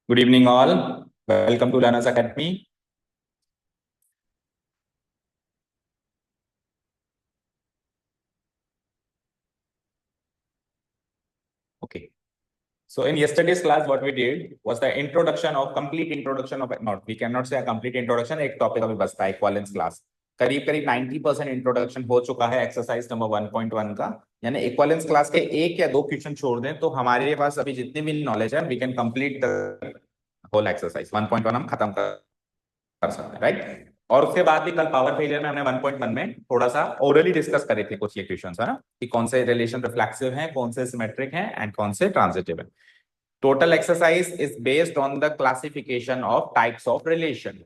Good evening, all. Welcome to Learners Academy. Okay. So in yesterday's class, what we did was the complete introduction of not. We cannot say a complete introduction. एक topic अभी बचता है equivalence class. करीब करीब 90% introduction हो चुका है exercise number 1.1 का. यानी इक्विवेलेंस क्लास के एक या दो क्वेश्चन छोड़ दें तो हमारे पास अभी जितनी भी नॉलेज है we can complete the whole exercise 1.1 हम खत्म कर सकते हैं, राइट. और उसके बाद भी कल पावर फेलियर में हमने 1.1 में थोड़ा सा ओरली डिस्कस करे थे कुछ ये क्वेश्चंस, है ना, कि कौन से रिलेशन रिफ्लेक्सिव हैं, कौन से सिमेट्रिक हैं एंड कौन से ट्रांजिटिव हैं. Total exercise is based on the classification of types of relation,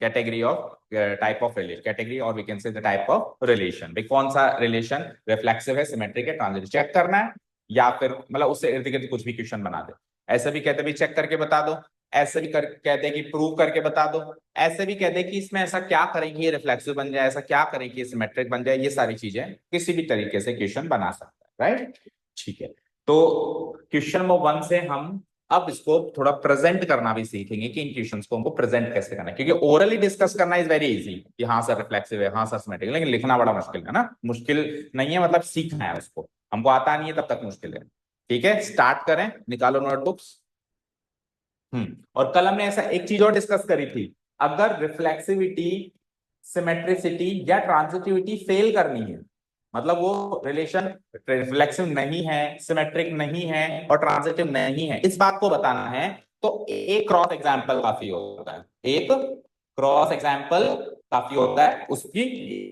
category of type of relation, category और we can say the type of relation. भाई कौन सा रिलेशन रिफ्लेक्सिव है, सिमेट्रिक है, ट्रांजिटिव चेक करना है, या फिर मतलब उससे इर्द गिर्द कुछ भी क्वेश्चन बना दे. ऐसे भी कहते भी चेक करके बता दो, ऐसे भी कहते हैं कि प्रूव करके बता दो, ऐसे भी कहते हैं कि इसमें ऐसा क्या करेंगे ये रिफ्लेक्सिव बन जाए, ऐसा क्या करेंगे ये सिमेट्रिक बन जाए. ये सारी चीजें किसी भी तरीके से क्वेश्चन बना सकता है, राइट. ठीक है, तो क्वेश्चन नंबर 1 से हम अब इसको थोड़ा प्रेजेंट करना भी सीखेंगे कि इन क्वेश्चंस को हमको प्रेजेंट कैसे करना है, क्योंकि ओरली डिस्कस करना इज वेरी इजी कि हाँ सर रिफ्लेक्सिव है, हाँ सर सिमेट्रिक, लेकिन लिखना बड़ा मुश्किल है ना. मुश्किल नहीं है, मतलब सीखना है उसको, हमको आता नहीं है तब तक मुश्किल है. ठीक है, स्टार्ट करें, निकालो नोटबुक्स. और कल हमने ऐसा एक चीज और डिस्कस करी थी, अगर रिफ्लेक्सिविटी, सिमेट्रिसिटी या ट्रांजिटिविटी फेल करनी है, मतलब वो रिलेशन रिफ्लेक्सिव नहीं है, सिमेट्रिक नहीं है और ट्रांजिटिव नहीं है, इस बात को बताना है, तो एक क्रॉस एग्जांपल काफी होता है. एक क्रॉस एग्जांपल काफी होता है उसकी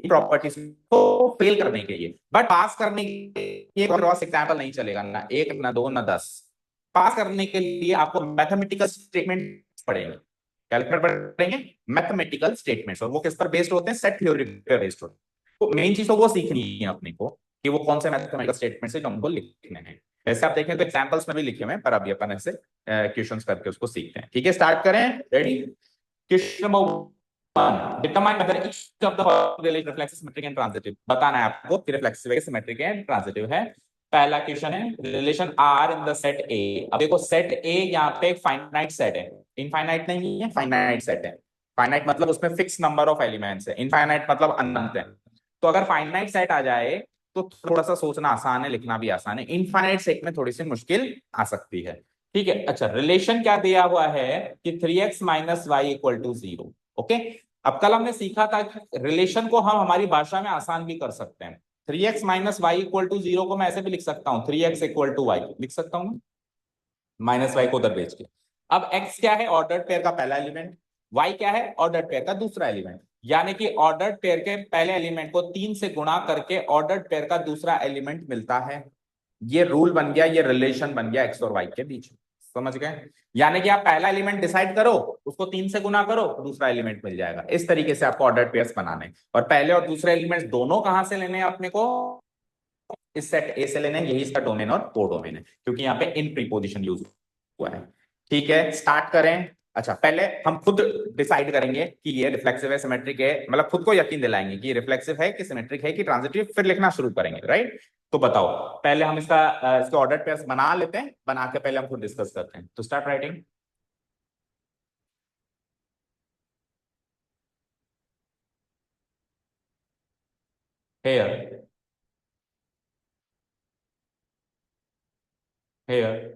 प्रॉपर्टीज को फेल करने के लिए. बट पास करने के लिए क्रॉस एग्जांपल नहीं चलेगा, ना एक ना दो ना 10. पास करने के लिए आपको मैथमेटिकल स्टेटमेंट पढ़ेंगे, कैलकुलेट पढ़ेंगे, मैथमेटिकल स्टेटमेंट्स, और वो किस पर बेस्ड होते हैं, सेट थ्योरी पर बेस्ड होते हैं. तो मेन चीज तो वो सीखनी है अपने को कि वो कौन से मैथमेटिकल स्टेटमेंट्स है जो हमको लिखने हैं. वैसे आप देखें तो एग्जांपल्स में भी लिखे हुए हैं, पर अभी अपन ऐसे क्वेश्चंस करके उसको सीखते हैं. ठीक है, स्टार्ट करें. Ready. Question number 1, determine whether each of the relation reflexive, symmetric and transitive. बताना है आपको कि रिफ्लेक्सिव है, सिमेट्रिक है, ट्रांजिटिव है. पहला क्वेश्चन है relation R in the set A. अब देखो सेट ए यहाँ पे फाइनाइट सेट है, इनफाइनाइट नहीं है, फाइनाइट सेट है. फाइनाइट मतलब उसमें फिक्स नंबर ऑफ एलिमेंट्स है, इनफाइनाइट मतलब अनंत है. तो अगर फाइनाइट सेट आ जाए तो थोड़ा सा सोचना आसान है, लिखना भी आसान है. इनफाइनाइट सेट में थोड़ी सी मुश्किल आ सकती है. ठीक है, अच्छा रिलेशन क्या दिया हुआ है कि 3x minus Y equal to 0. Okay, अब कल हमने सीखा था कि रिलेशन को हम हमारी भाषा में आसान भी कर सकते हैं. 3x minus Y equal to 0 को मैं ऐसे भी लिख सकता हूं, 3x इक्वल टू वाई लिख सकता हूं, माइनस वाई को उधर भेज के. अब x क्या है, ऑर्डर्ड पेयर का पहला एलिमेंट, y क्या है, ऑर्डर्ड पेयर का दूसरा एलिमेंट. यानी कि ऑर्डर्ड पेयर के पहले एलिमेंट को 3 से गुणा करके ऑर्डर्ड पेयर का दूसरा एलिमेंट मिलता है. ये रूल बन गया, ये रिलेशन बन गया x और y के बीच में. समझ गए? यानी कि आप पहला एलिमेंट डिसाइड करो, उसको 3 से गुना करो, दूसरा एलिमेंट मिल जाएगा. इस तरीके से आपको ऑर्डर्ड पेयर्स बनाने, और पहले और दूसरे एलिमेंट्स दोनों कहां से लेने हैं अपने को, इस सेट ए से लेने हैं. यही इसका डोमेन और कोडोमेन है, क्योंकि यहाँ पे इन प्रीपोजिशन यूज हुआ है. ठीक है, स्टार्ट करें. अच्छा, पहले हम खुद डिसाइड करेंगे कि ये रिफ्लेक्सिव है, सिमेट्रिक है, मतलब खुद को यकीन दिलाएंगे कि ये रिफ्लेक्सिव है कि सिमेट्रिक है कि ट्रांजिटिव, फिर लिखना शुरू करेंगे, राइट. तो बताओ, पहले हम इसके ऑर्डर पेयर्स बना लेते हैं, बना के पहले हम खुद डिस्कस करते हैं. तो start writing. Here, here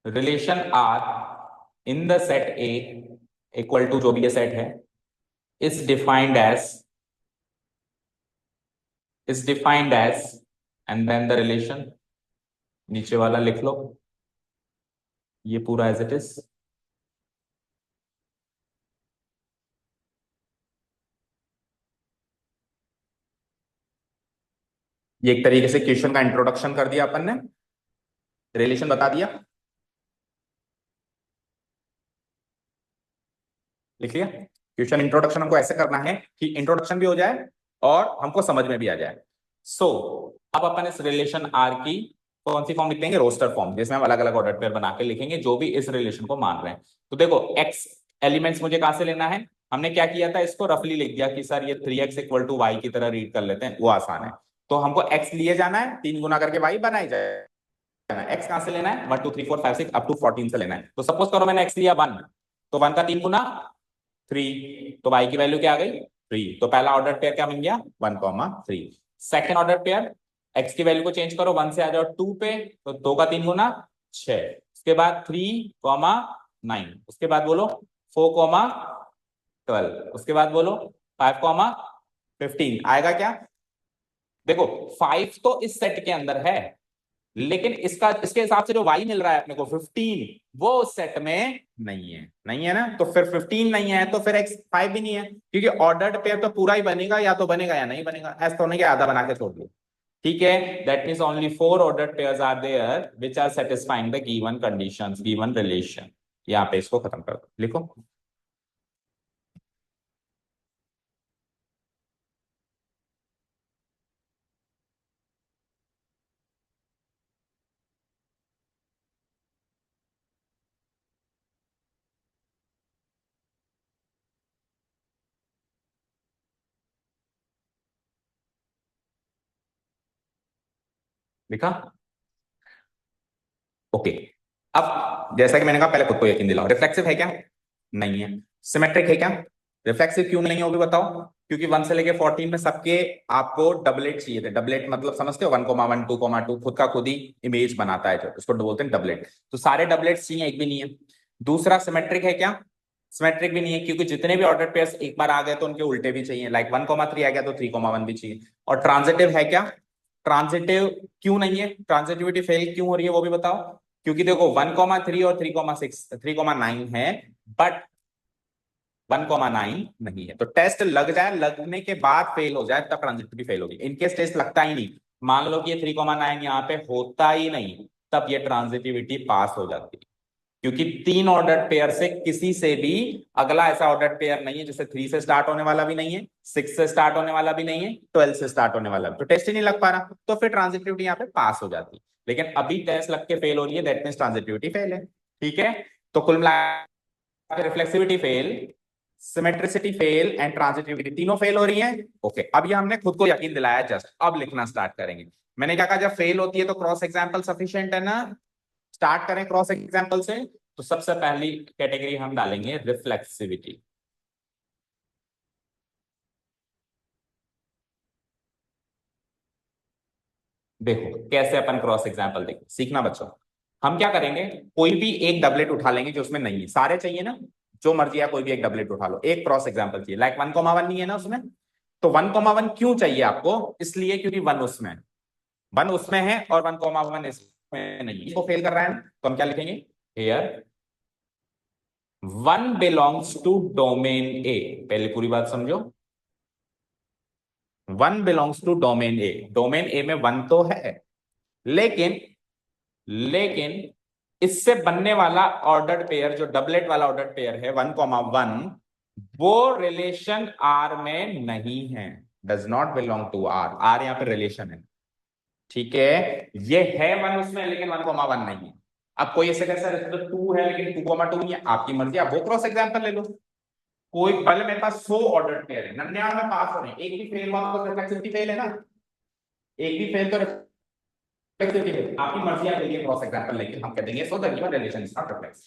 relation R in the set A equal to, जो भी ये सेट है, is defined as, is defined as, and then the relation नीचे वाला लिख लो, ये पूरा एज इट इज. ये एक तरीके से क्वेश्चन का इंट्रोडक्शन कर दिया अपन ने, रिलेशन बता दिया. लिख लिया. क्वेश्चन इंट्रोडक्शन हमको ऐसे करना है कि इंट्रोडक्शन भी हो जाए और हमको समझ में भी आ जाए. सो अब अपन इस रिलेशन आर की कौन सी फॉर्म लिख देंगे, रोस्टर फॉर्म, जिसमें हम अलग अलग ऑर्डर पेयर बना के लिखेंगे जो भी इस रिलेशन को मान रहे हैं. तो देखो एक्स एलिमेंट्स मुझे कहां से लेना है, हमने क्या किया था, इसको रफली लिख दिया कि सर ये 3x इक्वल टू वाई की तरह रीड कर लेते हैं, वो आसान है. तो हमको x लिए जाना है, 3 गुना करके y बनाई जाए, एक्स कहां से लेना है, 1 2 3 4 5 6 अप टू 14 से लेना है। तो सपोज करो मैंने एक्स लिया 1, तो 1 का 3 गुना 3, तो y की वैल्यू क्या आ गई 3। तो पहला ऑर्डर पेयर क्या बन गया 1,3। सेकेंड ऑर्डर पेयर x की वैल्यू को चेंज करो, 1 से आ जाओ 2 पे, तो 2 का 3 गुना 6। उसके बाद 3,9, उसके बाद बोलो 4,12, उसके बाद बोलो 5,15 आएगा क्या। देखो 5 तो इस सेट के अंदर है, लेकिन इसका इसके हिसाब से जो y मिल रहा है अपने को 15, वो उस सेट में नहीं है, नहीं है ना। तो फिर 15 नहीं है तो फिर x 5 भी नहीं है, क्योंकि ऑर्डर्ड पेयर तो पूरा ही बनेगा, या तो बनेगा या नहीं बनेगा, ऐसा तो नहीं कि आधा बना के छोड़ दो। ठीक है, that means only 4 ordered pairs are there which are satisfying the given conditions, given relation. यहाँ पे इसको खत्म कर दो, लिखो। लिखा। ओके। अब जैसा कि मैंने कहा, पहले खुद को यकीन दिलाओ, रिफ्लेक्सिव है क्या, नहीं है। सिमेट्रिक है क्या, रिफ्लेक्सिव क्यों नहीं है वो भी बताओ। क्योंकि 1 से लेके 14 में सबके आपको डबलेट चाहिए थे। डबलेट मतलब समझते हो, 1,1 2,2 खुद का खुद ही इमेज बनाता है, जो उसको बोलते हैं डबलेट। तो सारे डबलेट्स चाहिए, एक भी नहीं है। दूसरा सिमेट्रिक है क्या, सिमेट्रिक भी नहीं है, क्योंकि जितने भी ऑर्डर पेयर्स एक बार आ गए तो उनके उल्टे भी चाहिए, लाइक 1,3 आ गया तो 3,1 भी चाहिए। और ट्रांजिटिव है क्या, ट्रांजिटिव क्यों नहीं है, ट्रांजिटिविटी फेल क्यों हो रही है वो भी बताओ। क्योंकि देखो 1,3 और 3,6 3,9 है, बट 1,9 नहीं है। तो टेस्ट लग जाए, लगने के बाद फेल हो जाए तब ट्रांजिटिविटी फेल होगी। इनकेस टेस्ट लगता ही नहीं, मान लो कि ये 3,9 यहाँ पे होता ही नहीं, तब ये ट्रांजिटिविटी पास हो जाती है। क्योंकि 3 ऑर्डर्ड पेयर से किसी से भी अगला ऐसा ऑर्डर्ड पेयर नहीं है जिससे 3 से स्टार्ट होने वाला भी नहीं है, 6 से स्टार्ट होने वाला भी नहीं है, 12 से स्टार्ट होने वाला भी, तो टेस्ट ही नहीं लग पा रहा, तो फिर ट्रांजिटिविटी यहाँ पे पास हो जाती है। लेकिन अभी टेस्ट लग के फेल हो रही है, दैट मीन्स ट्रांजिटिविटी फेल है। ठीक है, तो कुल मिला reflexivity fail, symmetricity fail and transitivity तीनों फेल हो रही हैं। ओके, अब ये हमने खुद को यकीन दिलाया, जस्ट अब लिखना स्टार्ट करेंगे। मैंने क्या कहा, जब फेल होती है तो क्रॉस एग्जांपल सफिशिएंट है ना। स्टार्ट करें क्रॉस एग्जांपल से। तो सबसे पहली कैटेगरी हम डालेंगे रिफ्लेक्सिविटी। देखो कैसे अपन क्रॉस एग्जांपल देखो, सीखना बच्चों। हम क्या करेंगे, कोई भी एक डबलेट उठा लेंगे जो उसमें नहीं है, सारे चाहिए ना, जो मर्जी है कोई भी एक डबलेट उठा लो, एक क्रॉस एग्जांपल चाहिए, लाइक 1,1 नहीं है ना उसमें। तो 1,1 क्यों चाहिए आपको, इसलिए क्योंकि 1 उसमें, 1 उसमें है और 1,1 इसमें नहीं, इसको फेल कर रहा है, तो हम क्या लिखेंगे, here 1 belongs to domain A. पहले पूरी बात समझो, 1 belongs to domain A, domain A में 1 तो है, लेकिन लेकिन इससे बनने वाला ऑर्डर्ड पेयर, जो डबलेट वाला ऑर्डर्ड पेयर है 1,1, वो रिलेशन आर में नहीं है, does not belong to R. R यहाँ पे रिलेशन है, ठीक है। ये है 1 उसमें, लेकिन 1,1 नहीं है। अब कोई ऐसे कैसा, तो 2 है लेकिन 2,2 नहीं है, आपकी मर्जी, आप वो क्रॉस एग्जाम्पल ले लो। कोई पहले मेरे पास 100 ऑर्डर पेयर है, 99 में पास हो रहे हैं, एक भी फेल हुआ तो रिफ्लेक्सिविटी फेल है ना, एक भी फेल तो रिफ्लेक्सिविटी फेल। आपकी मर्जी, आप लेंगे क्रॉस एग्जांपल लेंगे, हम कह देंगे सो the given relation is not reflex.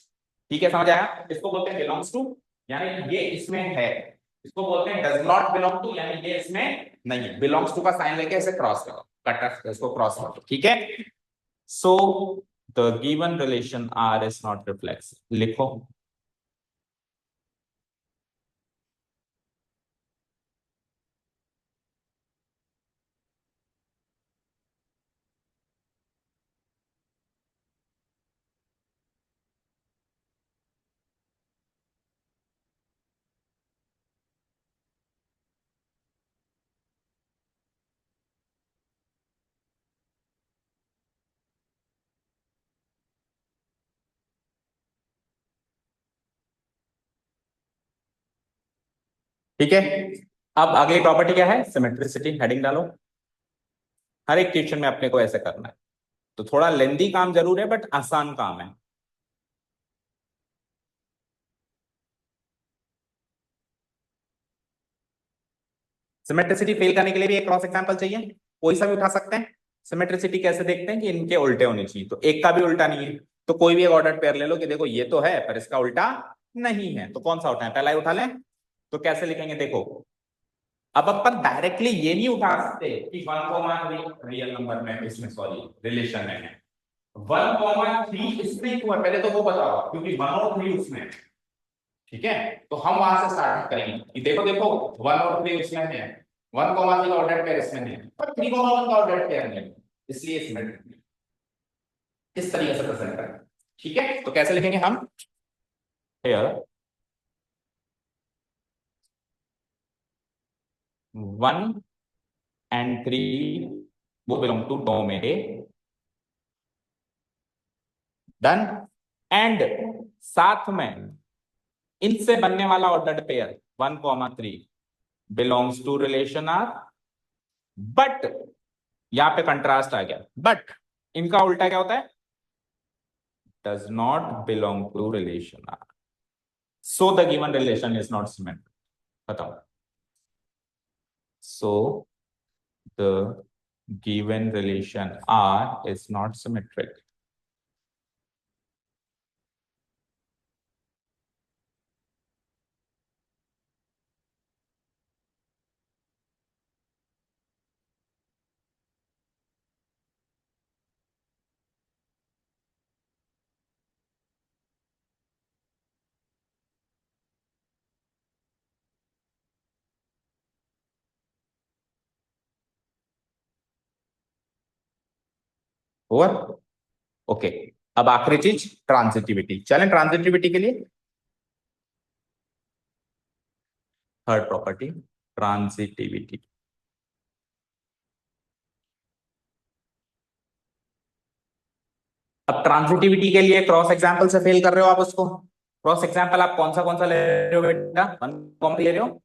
ठीक है, समझ आया। इसको बोलते हैं बिलोंग्स टू, यानी ये इसमें है। इसको बोलते हैं डज नॉट बिलोंग टू, यानी ये इसमें नहीं है। बिलोंग्स टू का साइन लेके इसे क्रॉस करो, कट इसको क्रॉस करो, ठीक है। So the given relation R is not reflex, लिखो। ठीक है, अब अगली प्रॉपर्टी क्या है, सिमेट्रिसिटी, हेडिंग डालो। हर एक क्वेश्चन में अपने को ऐसे करना है, तो थोड़ा लेंदी काम जरूर है बट आसान काम है। सिमेट्रिसिटी फेल करने के लिए भी एक क्रॉस एग्जांपल चाहिए, कोई सा भी उठा सकते हैं। सिमेट्रिसिटी कैसे देखते हैं कि इनके उल्टे होने चाहिए, तो एक का भी उल्टा नहीं है, तो कोई भी एक ऑर्डर पेयर ले लो कि देखो ये तो है पर इसका उल्टा नहीं है, तो कौन सा उठाए, पहला ही उठा लें। तो कैसे लिखेंगे देखो, अब अपन डायरेक्टली ये नहीं उठा सकते कि 1,3 रियल नंबर में, इसमें सॉरी रिलेशन में है, 1,3 इसमें क्यों है पहले तो वो बताओ, क्योंकि 1 और 3 उसमें है। ठीक है, तो हम वहां से स्टार्ट करेंगे कि देखो देखो 1 और 3 इसमें है, 1,3 का ऑर्डर पेयर इसमें है, पर 3,1 का ऑर्डर पेयर नहीं है, इसलिए इसमें इस तरीके से प्रेजेंट करें। ठीक है, तो कैसे लिखेंगे हम, here 1 and 3 वो belong to domain A, done, and साथ में इनसे बनने वाला ordered pair 1,3 belongs to relation R, but यहां पे कंट्रास्ट आ गया, बट इनका उल्टा क्या होता है, does not belong to relation R, so the given relation is not symmetric. बताओ, so the given relation R is not symmetric. Over, okay. अब आखिरी चीज ट्रांजिटिविटी, चलें ट्रांजिटिविटी के लिए, थर्ड प्रॉपर्टी ट्रांजिटिविटी। अब ट्रांजिटिविटी के लिए क्रॉस एग्जांपल से फेल कर रहे हो आप उसको, क्रॉस एग्जांपल आप कौन सा ले रहे हो बेटा, 1, ले रहे हो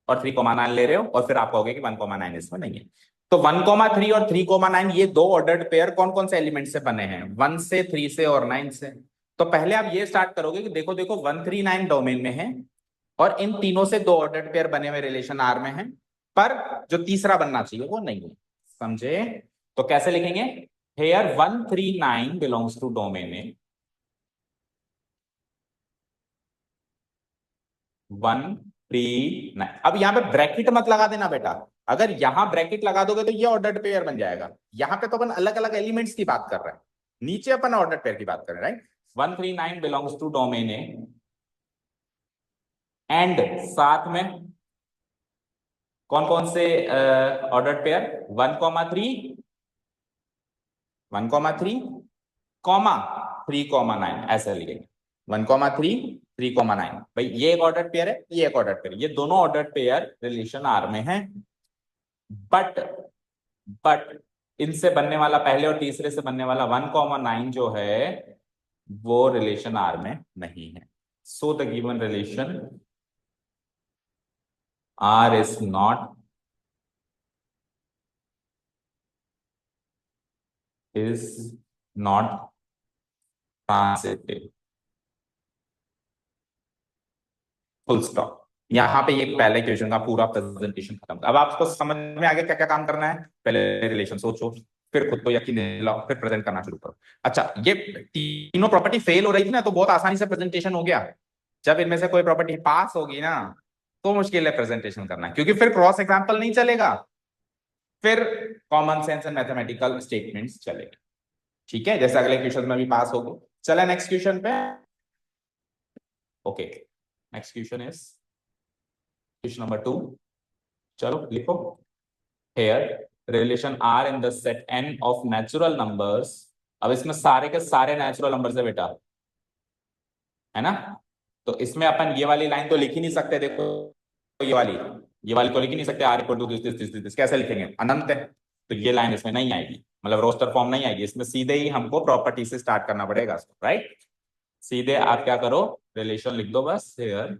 और 3,9 ले रहे हो, और फिर आप कहोगे कि 1,9 इसमें नहीं है। तो 1,3 और 3,9 ये दो ऑर्डर्ड पेयर कौन कौन से एलिमेंट से बने हैं, 1 से, 3 से और 9 से। तो पहले आप ये स्टार्ट करोगे कि देखो देखो 139 डोमेन में है और इन तीनों से दो ऑर्डर्ड पेयर बने हुए रिलेशन आर में है, पर जो तीसरा बनना चाहिए वो नहीं है, समझे। तो कैसे लिखेंगे, हेयर 139 बिलोंग्स टू डोमेन ए, 139। अब यहां पे ब्रैकेट मत लगा देना बेटा, अगर यहां ब्रैकेट लगा दोगे तो ये ऑर्डर्ड पेयर बन जाएगा, यहां पे तो अपन अलग अलग एलिमेंट्स की बात कर रहे हैं, नीचे अपन ऑर्डर्ड पेयर की बात कर रहे हैं, right. 139 belongs to domain A, and साथ में कौन कौन से ऑर्डर्ड पेयर, 1,3, 1,3 कॉमा 3,9, ऐसे लिखेंगे 1,3 3,9। भाई ये एक ऑर्डर पेयर है, ये एक ऑर्डर पेयर, ये दोनों ऑर्डर पेयर रिलेशन आर में है, बट बट इनसे बनने वाला पहले और तीसरे से बनने वाला 1,9 जो है वो रिलेशन आर में नहीं है, so the given relation R is not transitive, full stop. यहाँ पे ये पहले क्वेश्चन का पूरा प्रेजेंटेशन खत्म। अब आपको समझ में आ गया क्या क्या काम करना है, पहले रिलेशन सोचो, फिर खुद को यकीन दिलाओ, फिर प्रेजेंट करना शुरू करो। अच्छा, ये तीनों प्रॉपर्टी फेल हो रही थी ना, तो बहुत आसानी से प्रेजेंटेशन हो गया। जब इनमें से कोई प्रॉपर्टी पास होगी ना, तो मुश्किल है प्रेजेंटेशन करना, क्योंकि फिर क्रॉस एग्जाम्पल नहीं चलेगा, फिर common sense and mathematical statements चलेगा। ठीक है, जैसे अगले क्वेश्चन में भी पास होगी। चले नेक्स्ट क्वेश्चन पे। Okay, next question is question number 2। चलो लिखो, here relation R in the set N of natural numbers. अब इसमें सारे के सारे नेचुरल नंबर्स है बेटा, है ना। तो इसमें अपन ये वाली लाइन तो लिख ही नहीं सकते, देखो ये वाली तो लिख ही नहीं सकते, R equal to this this this this, कैसे लिखेंगे, अनंत है, तो ये लाइन इसमें नहीं आएगी, मतलब रोस्टर फॉर्म नहीं आएगी इसमें, सीधे ही हमको प्रॉपर्टी से स्टार्ट करना पड़ेगा, राइट। सीधे आप क्या करो, रिलेशन लिख दो बस, hair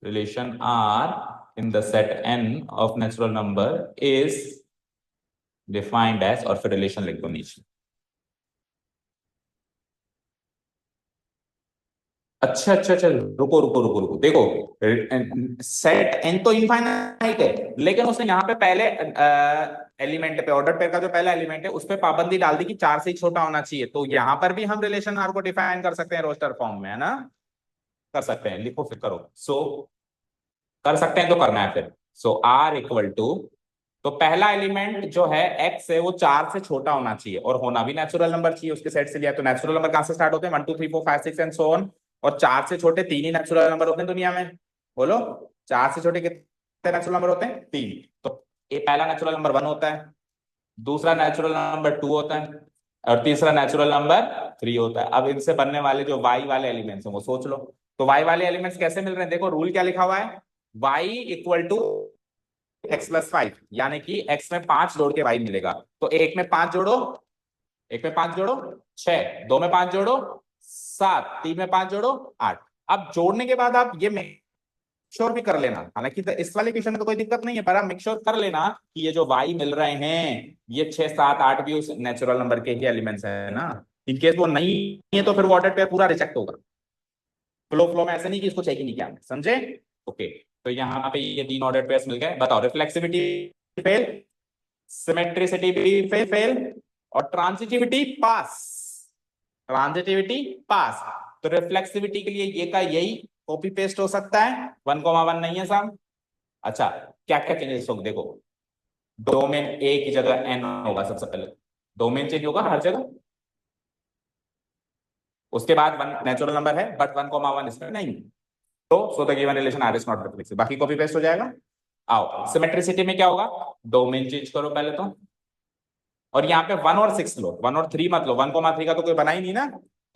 relation R in the set n of natural number is defined as, और फिर relation लिख दो नीचे। अच्छा अच्छा अच्छा, रुको रुको रुको रुको, देखो सेट एन तो इनफाइनाइट है, लेकिन उसने यहाँ पे पहले एलिमेंट पे, ऑर्डर पेयर का जो पहला एलिमेंट है उस पे पाबंदी डाल दी कि 4 से ही छोटा होना चाहिए, तो यहाँ पर भी हम रिलेशन आर को डिफाइन कर सकते हैं रोस्टर फॉर्म में, है ना? कर सकते हैं, लिखो फिर करो। सो कर सकते हैं तो करना है फिर। सो आर इक्वल टू, तो पहला एलिमेंट जो है एक्स है वो 4 से छोटा होना चाहिए, और होना भी नेचुरल नंबर चाहिए उसके सेट से लिया, तो नेचुरल नंबर कहां से स्टार्ट होते हैं? 1 2 3 4 5 6 एंड सो ऑन, और 4 से छोटे 3 ही नेचुरल नंबर होते हैं दुनिया में। बोलो, 4 से छोटे कितने नेचुरल नंबर होते हैं? 3। तो ये पहला नेचुरल नंबर 1 होता है, दूसरा नेचुरल नंबर 2 होता है, और तीसरा नेचुरल नंबर 3 होता है। अब इनसे बनने वाले जो वाई वाले एलिमेंट्स हैं वो सोच लो। तो वाई वाले एलिमेंट्स कैसे मिल रहे हैं? देखो रूल क्या लिखा हुआ है, वाई इक्वल टू x+5, यानी कि x में 5 जोड़ के y मिलेगा। तो एक में 5 जोड़ो, एक में 5 जोड़ो 6, दो में 5 जोड़ो 7, तीन में 5 जोड़ो 8। अब जोड़ने के बाद आप ये मेक श्योर भी कर लेना, हालांकि तो इस वाले क्वेश्चन में तो कोई दिक्कत नहीं है, पर आप मेक श्योर कर लेना कि ये जो y मिल रहे हैं ये 6 7 8 भी उस नेचुरल नंबर के ही एलिमेंट्स है ना। इन केस वो नहीं है तो फिर वो ऑर्डर पेयर पूरा रिजेक्ट होगा। फ्लो फ्लो में ऐसे नहीं कि इसको चेक ही नहीं किया, समझे? ओके, तो यहाँ पे ये 3 ऑर्डर पेयर्स मिल गए। बताओ, रिफ्लेक्सिविटी फेल, सिमेट्रिसिटी भी फेल, और ट्रांजिटिविटी पास। ट्रांजिटिविटी पास। तो रिफ्लेक्सिविटी के लिए ये का यही कॉपी पेस्ट हो सकता है, 1,1 नहीं है साहब। अच्छा, क्या क्या चेंजेस होंगे देखो, डोमेन ए की जगह एन होगा सबसे पहले, डोमेन चेंज होगा हर जगह। उसके बाद वन नेचुरल नंबर है बट 1,1 इसमें नहीं, तो so the given relation R is not reflexive, बाकी कॉपी पेस्ट हो जाएगा। आओ सिमेट्रिसिटी में क्या होगा, डोमेन चेंज करो पहले तो, और यहाँ पे 1 और 6 लो, 1 और 3 मत लो, 1,3 का तो कोई बना ही नहीं ना,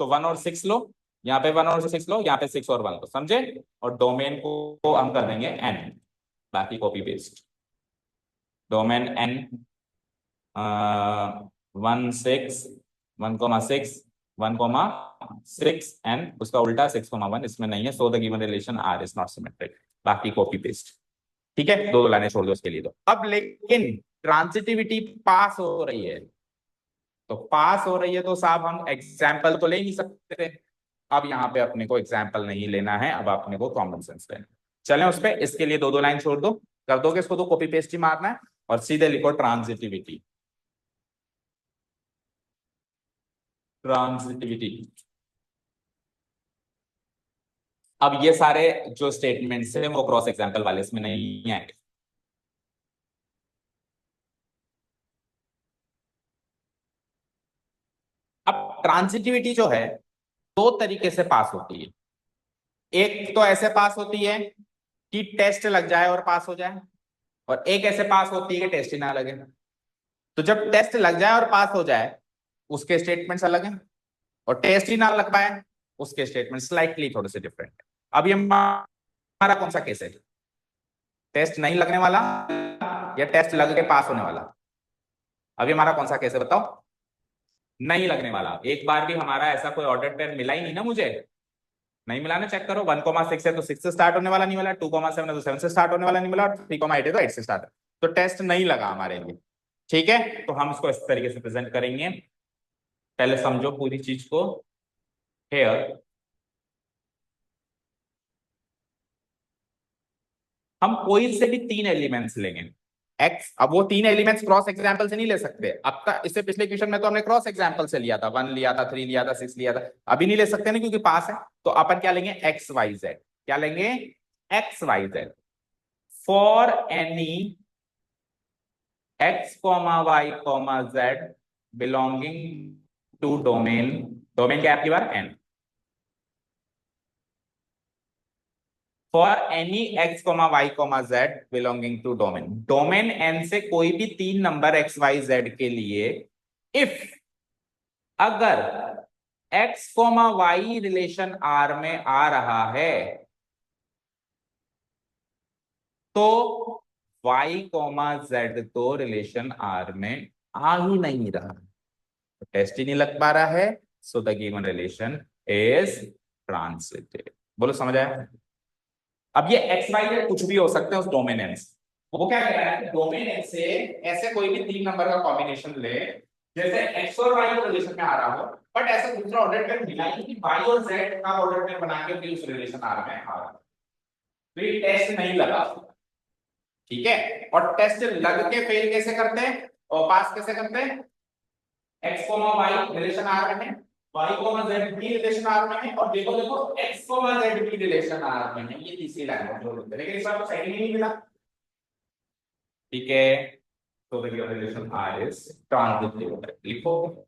तो 1 और 6 लो, यहाँ पे 1 और 6 लो, यहाँ पे 6 और 1 लो, समझे? और डोमेन को हम कर देंगे एन, बाकी copy paste. Domain N 1 6 1,6 1,6 and उसका उल्टा 6,1 इसमें नहीं है, so the given relation R is not symmetric, बाकी कॉपी पेस्ट। ठीक है, दो लाइनें छोड़ दो उसके लिए। तो अब लेकिन ट्रांसिटिविटी पास हो रही है, तो पास हो रही है तो साहब हम एग्जाम्पल तो ले नहीं सकते। अब यहाँ पे अपने को एग्जाम्पल नहीं लेना है, अब अपने को कॉमन सेंस लेना है। चलें उस पर, इसके लिए दो दो लाइन छोड़ दो, कर दोगे इसको तो कॉपी पेस्ट ही मारना है, और सीधे लिखो ट्रांसिटिविटी। ट्रांसिटिविटी। अब ये सारे जो स्टेटमेंट्स हैं वो क्रॉस एग्जाम्पल वाले इसमें नहीं आएंगे। अब ट्रांसिटिविटी जो है दो तरीके से पास होती है। एक तो ऐसे पास होती है कि टेस्ट लग जाए और पास हो जाए, और एक ऐसे पास होती है कि टेस्ट ही ना लगे। तो जब टेस्ट लग जाए और पास हो जाए उसके स्टेटमेंट्स अलग हैं, और टेस्ट ही ना लग पाए उसके स्टेटमेंट स्लाइटली थोड़े से डिफरेंट है। अब ये हमारा कौन सा केस है, टेस्ट नहीं लगने वाला या टेस्ट लग के पास होने वाला? अभी हमारा कौन सा केस है बताओ? नहीं लगने वाला। एक बार भी हमारा ऐसा कोई ऑर्डर पेयर मिला ही नहीं ना मुझे, नहीं मिला ना, चेक करो। 1,6 है तो 6 से स्टार्ट होने वाला नहीं मिला, 2,7 है तो 7 से स्टार्ट होने वाला नहीं मिला, और 3,8 है तो 8 से स्टार्ट है, तो टेस्ट नहीं लगा हमारे लिए। ठीक है, तो हम इसको इस तरीके से प्रेजेंट करेंगे। पहले समझो पूरी चीज को। हेयर हम कोई से भी 3 एलिमेंट्स लेंगे एक्स, अब वो 3 एलिमेंट्स क्रॉस एग्जाम्पल से नहीं ले सकते। अब तक इससे पिछले क्वेश्चन में तो हमने क्रॉस एग्जाम्पल से लिया था, 1 लिया था, 3 लिया था, 6 लिया था, अभी नहीं ले सकते ना क्योंकि पास है। तो अपन क्या लेंगे, एक्स वाई जेड। क्या लेंगे, X Y Z. For any x comma Y comma Z belonging to domain, domain क्या है आपकी बार N, for any x comma Y comma Z belonging to domain, domain N से कोई भी 3 नंबर एक्स वाई जेड के लिए, if अगर X comma Y relation R में आ रहा है तो वाई कॉमा जेड तो रिलेशन आर में आ ही नहीं रहा, तो टेस्ट ही नहीं लग पा रहा है, so the given relation is transitive. बोलो समझ आया? अब ये एक्स वाई जेड कुछ भी हो सकते हैं उस डोमेन एन से। वो क्या कह रहा है, डोमेन एन से ऐसे कोई भी 3 नंबर का कॉम्बिनेशन ले जैसे एक्स और वाई को रिलेशन में आ रहा हो, बट ऐसा दूसरा ऑर्डर पेयर मिला ही कि वाई और जेड का ऑर्डर पेयर बना के फिर उस रिलेशन आर में आ रहा है, तो ये टेस्ट नहीं लगा, ठीक है। और टेस्ट लग के फेल कैसे करते हैं और पास कैसे करते हैं, X comma Y relation R में है, वाई कोमा जेड भी रिलेशन आर में है, और देखो देखो एक्स कोमा जेड भी रिलेशन आर में है, ये तीसरी लाइन है जो बोलते हैं, लेकिन इस बार तो सेकंड ही नहीं मिला, ठीक है। तो the relation R is transitive, लिखो।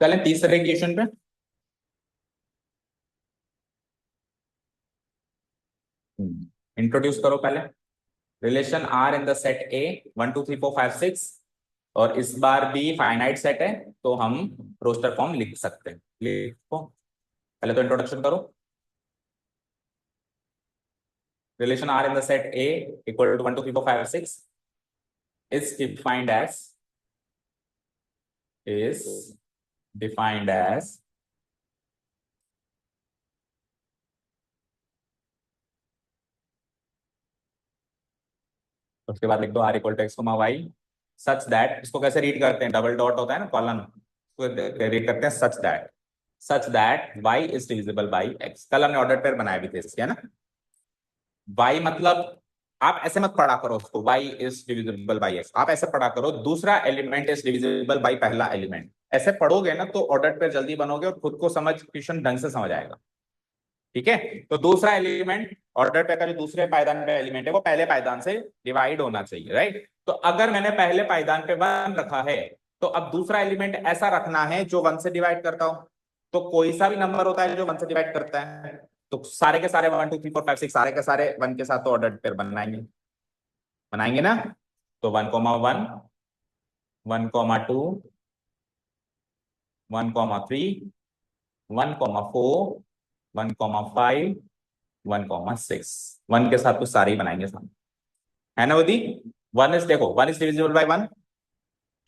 चलें तीसरे क्वेश्चन पे। इंट्रोड्यूस करो पहले relation R in the set A 1 2 3 4 5 6, और इस बार भी फाइनाइट सेट है तो हम रोस्टर फॉर्म लिख सकते हैं, लिखो पहले तो इंट्रोडक्शन करो। Relation R in the set A equal to 1 2 3 4 5 6 is defined as उसके बाद लिख दो R equal to X comma Y such that, इसको कैसे रीड करते हैं, डबल डॉट होता है ना कॉलन, उसको रीड करते हैं such that Y is divisible by X. कल हमने ऑर्डर पेयर बनाए भी थे इसके, है ना। वाई मतलब आप ऐसे मत पढ़ा करो उसको, Y is divisible by X, आप ऐसे पढ़ा करो दूसरा एलिमेंट इज डिविजिबल बाई पहला एलिमेंट। ऐसे पढ़ोगे ना तो ऑर्डर पेयर जल्दी बनोगे और खुद को समझ क्वेश्चन ढंग से समझ आएगा, ठीक है। तो दूसरा एलिमेंट ऑर्डर पे का जो दूसरे पायदान पे एलिमेंट है वो पहले पायदान से डिवाइड होना चाहिए, राइट। तो अगर मैंने पहले पायदान पे 1 रखा है तो अब दूसरा एलिमेंट ऐसा रखना है जो 1 से डिवाइड करता हो। तो कोई सा भी नंबर होता है जो 1 से डिवाइड करता है, तो सारे के सारे 1 2 3 4 5 6 सारे के सारे 1 के साथ तो ऑर्डर पेयर बनाएंगे, बनाएंगे ना। तो 1 1 1 2 1 3 1 4 1 5 1 6, 1 के साथ तो सारे ही बनाएंगे सामने, है ना वदी। 1 इज देखो 1 is divisible bye 1,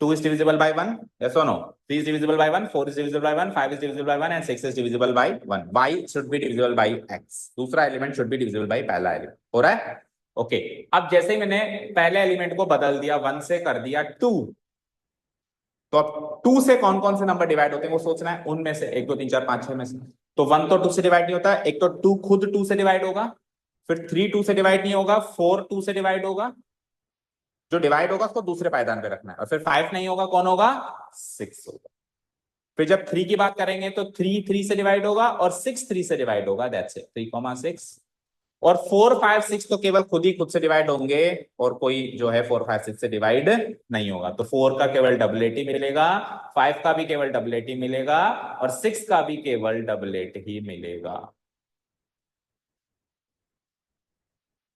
2 is divisible by 1, yes or no, 3 is divisible by 1, 4 is divisible by 1, 5 is divisible by 1 and 6 is divisible by 1. Y should be divisible by x, दूसरा element should be divisible by पहला element, हो रहा है। Okay अब जैसे ही मैंने पहले element को बदल दिया 1 से कर दिया 2, तो अब 2 से कौन कौन से नंबर डिवाइड होते हैं वो सोचना है, उनमें से 1 2 3 4 5 6 में से। तो 1 तो 2 से डिवाइड नहीं होता, एक तो 2 खुद 2 से डिवाइड होगा, फिर 3 2 से डिवाइड नहीं होगा, 4 2 से डिवाइड होगा, जो डिवाइड होगा उसको दूसरे पायदान पे रखना है, और फिर 5 नहीं होगा, कौन होगा, 6 होगा। फिर जब 3 की बात करेंगे तो 3 3 से डिवाइड होगा और 6 3 से डिवाइड होगा, दैट्स इट, 3 6। और 4 5 6 तो केवल खुद ही खुद से डिवाइड होंगे, और कोई जो है 4 5 6 से डिवाइड नहीं होगा। तो 4 का केवल डबलेट ही मिलेगा, 5 का भी केवल डबलेट ही मिलेगा, और 6 का भी केवल डबलेट ही मिलेगा।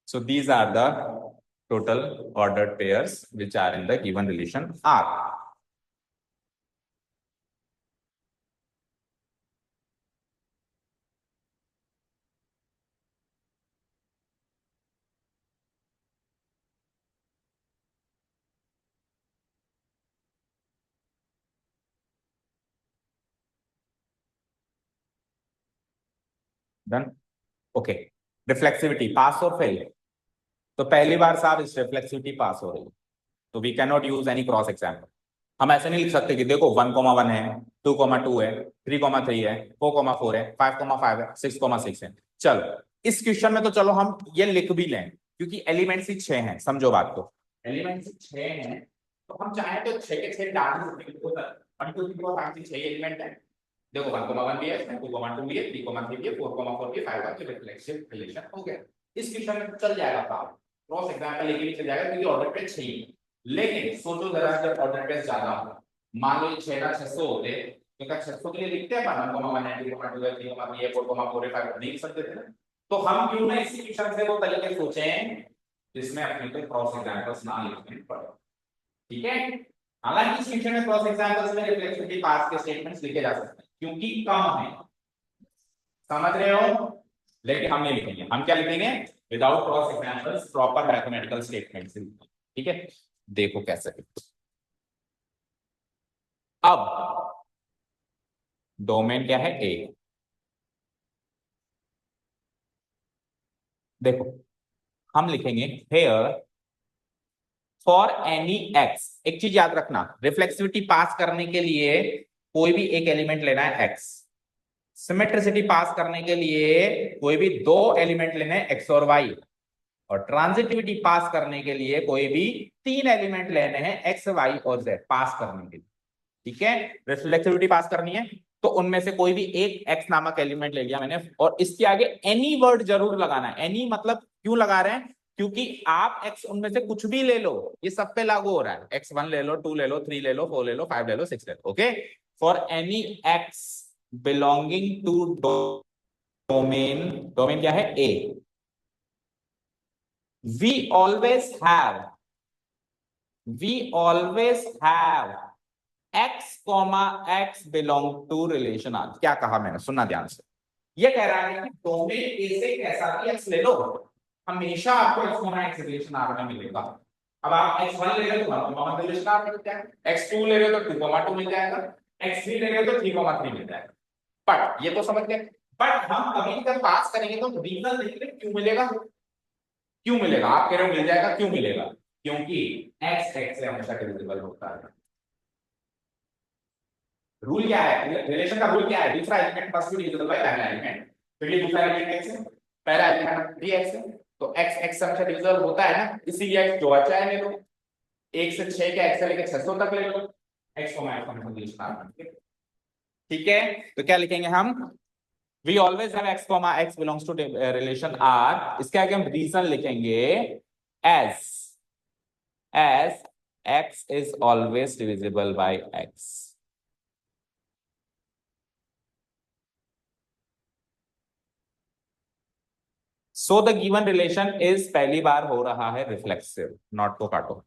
So these are the total ordered pairs which are in the given relation R. Done? Okay. Reflexivity, pass or fail? तो पहली बार साहब इस रिफ्लेक्सिविटी पास हो रही है, तो we can not use any cross example. हम ऐसे नहीं लिख सकते कि देखो 1 1 है, 2 2 है, 3 3 है, 4 4 है, 5 5 है, 6 6 है। चलो इस क्वेश्चन में तो चलो हम ये लिख भी लें, क्योंकि एलिमेंट्स ही 6 हैं, समझो बात को, एलिमेंट्स 6 हैं, तो हम चाहे तो 6 के 6 डाल सकते हैं, 1 2 3 4 5 6 एलिमेंट है। देखो 1 1 भी है, 2 2 भी है, 3 3 भी है, 4 4 भी है, 5 5 रिफ्लेक्सिव रिलेशन हो गया। इस क्वेश्चन में चल जाएगा काम, क्रॉस एग्जाम्पल लेके भी चल जाएगा, क्योंकि ऑर्डर पे 6 ही। लेकिन सोचो जरा जब ऑर्डर पे ज्यादा हो, मान लो 6 ना 600 होते क्योंकि 600 के लिए लिखते हैं पर 1,190,3,3 ये 4,45 नहीं लिख सकते थे ना। तो हम क्यों ना इसी क्वेश्चन से वो तरीके सोचे जिसमें अपने को क्रॉस एग्जांपल्स ना लिखने पड़े। ठीक है, हालांकि इस क्वेश्चन में क्रॉस एग्जांपल्स में रिफ्लेक्सिविटी पास के स्टेटमेंट्स लिखे जा सकते हैं क्योंकि कम है, समझ रहे हो, लेकिन हम नहीं लिखेंगे। हम क्या लिखेंगे, without cross examples proper mathematical statements. ठीक है, देखो कैसे। अब डोमेन क्या है, ए। देखो हम लिखेंगे हेयर फॉर एनी एक्स। एक चीज याद रखना, रिफ्लेक्सिविटी पास करने के लिए कोई भी एक एलिमेंट लेना है एक्स, सिमेट्रिसिटी पास करने के लिए कोई भी दो एलिमेंट लेने हैं एक्स और वाई, और ट्रांजिटिविटी पास करने के लिए कोई भी तीन एलिमेंट लेने हैं एक्स वाई और जेड पास करने के लिए। ठीक है, रिफ्लेक्सिविटी पास करनी है तो उनमें से कोई भी एक एक्स नामक एलिमेंट ले लिया मैंने, और इसके आगे एनी वर्ड जरूर लगाना है। एनी मतलब क्यों लगा रहे हैं, क्योंकि आप एक्स उनमें से कुछ भी ले लो, ये सब पे लागू हो रहा है। x1 ले लो, 2 ले लो, 3 ले लो, 4 ले लो, 5 ले लो, 6 ले लो। Okay, for any X belonging to domain, domain क्या है, A, we always have X comma x belong to relation R. क्या कहा मैंने, सुनना ध्यान से। ये कह रहा है कि डोमेन ए से कैसा भी एक्स ले लो, हमेशा आपको X comma x relation R में मिलेगा। अब आप x1 ले रहे हो तो 1 कॉमा रिलेशन आर मिल जाएगा, x2 ले रहे हो तो 2 कॉमा 2 मिल जाएगा, x3 ले रहे हो तो 3 कॉमा 3 मिल जाएगा। बट ये तो समझ गए, बट हम कभी जब पास करेंगे तो रीजन लिखेंगे क्यों मिलेगा। क्यों मिलेगा, आप कह रहे हो मिल जाएगा, क्यों मिलेगा, क्योंकि x x से हमेशा डिविजिबल होता है। रूल क्या है, रिलेशन का रूल क्या है, दूसरा element must be divisible by पहला एलिमेंट। तो ये दूसरा एलिमेंट x है, पहला एलिमेंट 3x है, तो x x से हमेशा डिविजिबल होता है ना, इसीलिए x जो अच्छा है ले लो, 1 से 6 के x से लेकर 600 तक ले लो, x को माइनस करना रिलेशन। ठीक है, तो क्या लिखेंगे हम, we always have x comma x belongs to relation r। इसके आगे हम रीजन लिखेंगे as x is always divisible by x। So the given relation is पहली बार हो रहा है रिफ्लेक्सिव, नॉट को काटो।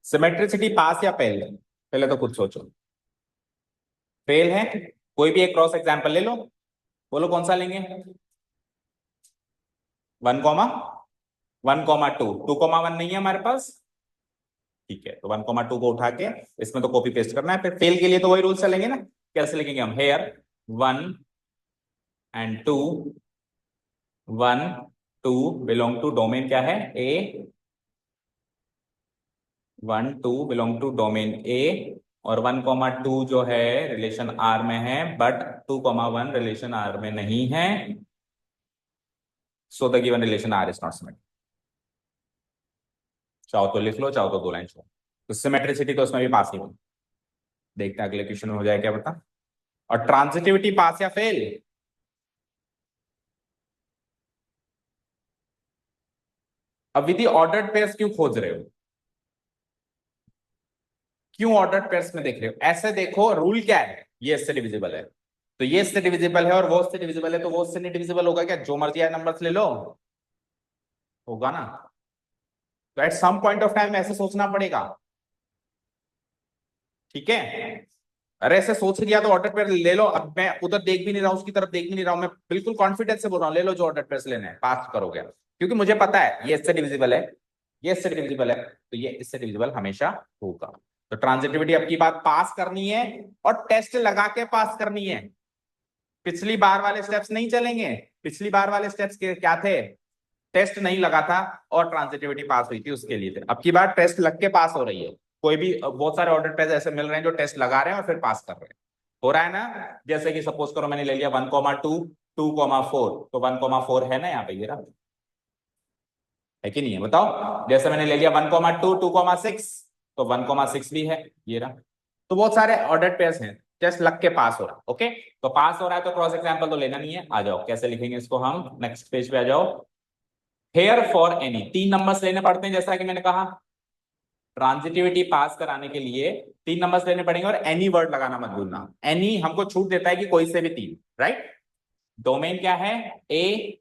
सिमेट्रिसिटी पास या फेल, पहले तो खुद सोचो। फेल है, कोई भी एक क्रॉस एग्जांपल ले लो, बोलो कौन सा लेंगे। 1 कॉमा 1,2 2,1 नहीं है हमारे पास। ठीक है, तो 1,2 को उठा के इसमें तो कॉपी पेस्ट करना है। फिर फेल के लिए तो वही रूल चलेंगे ना, कैसे लिखेंगे हम, here 1 and 2 1 2 belong to domain क्या है, A, 1 2 belong to domain A, और 1,2 जो है रिलेशन आर में है, बट 2,1 रिलेशन आर में नहीं है। So the given relation R is not symmetric. चाहो तो लिख लो, चाहो तो 2 लाइन छोड़ो। तो सिमेट्रिसिटी तो उसमें भी पास ही होगी। देखते हैं अगले क्वेश्चन में हो जाए क्या बता। और ट्रांजिटिविटी पास या फेल, अब विधि ऑर्डर्ड पेयर्स क्यों खोज रहे हो, क्यों ऑर्डर्ड पेयर्स में देख रहे हो, ऐसे देखो रूल क्या है, ये इससे डिविजिबल है तो ये इससे डिविजिबल है, और वो इससे डिविजिबल है तो वो इससे नहीं डिविजिबल होगा क्या, जो मर्जी आए नंबर्स ले लो, होगा ना। तो at some point of time ऐसे सोचना पड़ेगा। ठीक है, अरे ऐसे सोच लिया तो ऑर्डर पेयर ले लो। अब मैं उधर देख भी नहीं रहा हूं, उसकी तरफ देख भी नहीं रहा हूं, मैं बिल्कुल कॉन्फिडेंस से बोल रहा हूं ले लो जो ऑर्डर पेयर लेने हैं, पास करोगे, क्योंकि मुझे पता है ये इससे डिविजिबल है, ये इससे डिविजिबल है, तो ये इससे डिविजिबल हमेशा होगा। तो ट्रांजिटिविटी अब की बात पास करनी है, और टेस्ट लगा के पास करनी है। पिछली बार वाले स्टेप्स नहीं चलेंगे, पिछली बार वाले स्टेप्स क्या थे, टेस्ट नहीं लगा था और ट्रांजिटिविटी पास हुई थी, उसके लिए थे। अब की बार टेस्ट लग के पास हो रही है, कोई भी बहुत सारे ऑर्डर पेयर ऐसे मिल रहे हैं जो टेस्ट लगा रहे हैं और फिर पास कर रहे हैं, हो रहा है ना। जैसे कि सपोज करो मैंने ले लिया 1,2 2,4, तो 1,4 है ना यहाँ पे, ये रहा, है कि नहीं है बताओ। जैसे मैंने ले लिया 1,2 2,6, तो 1,6 भी है, ये रहा। तो बहुत सारे ऑर्डर पेयर्स हैं, जस्ट लग के पास हो रहा। ओके, तो पास हो रहा है तो क्रॉस एग्जाम्पल तो लेना नहीं है। आ जाओ कैसे लिखेंगे इसको हम, नेक्स्ट पेज पे आ जाओ। हेयर फॉर एनी, 3 नंबर्स लेने पड़ते हैं जैसा कि मैंने कहा, ट्रांजिटिविटी पास कराने के लिए 3 नंबर्स लेने पड़ेंगे, और एनी वर्ड लगाना मत भूलना। एनी हमको छूट देता है कि कोई से भी 3, राइट। डोमेन क्या है, ए,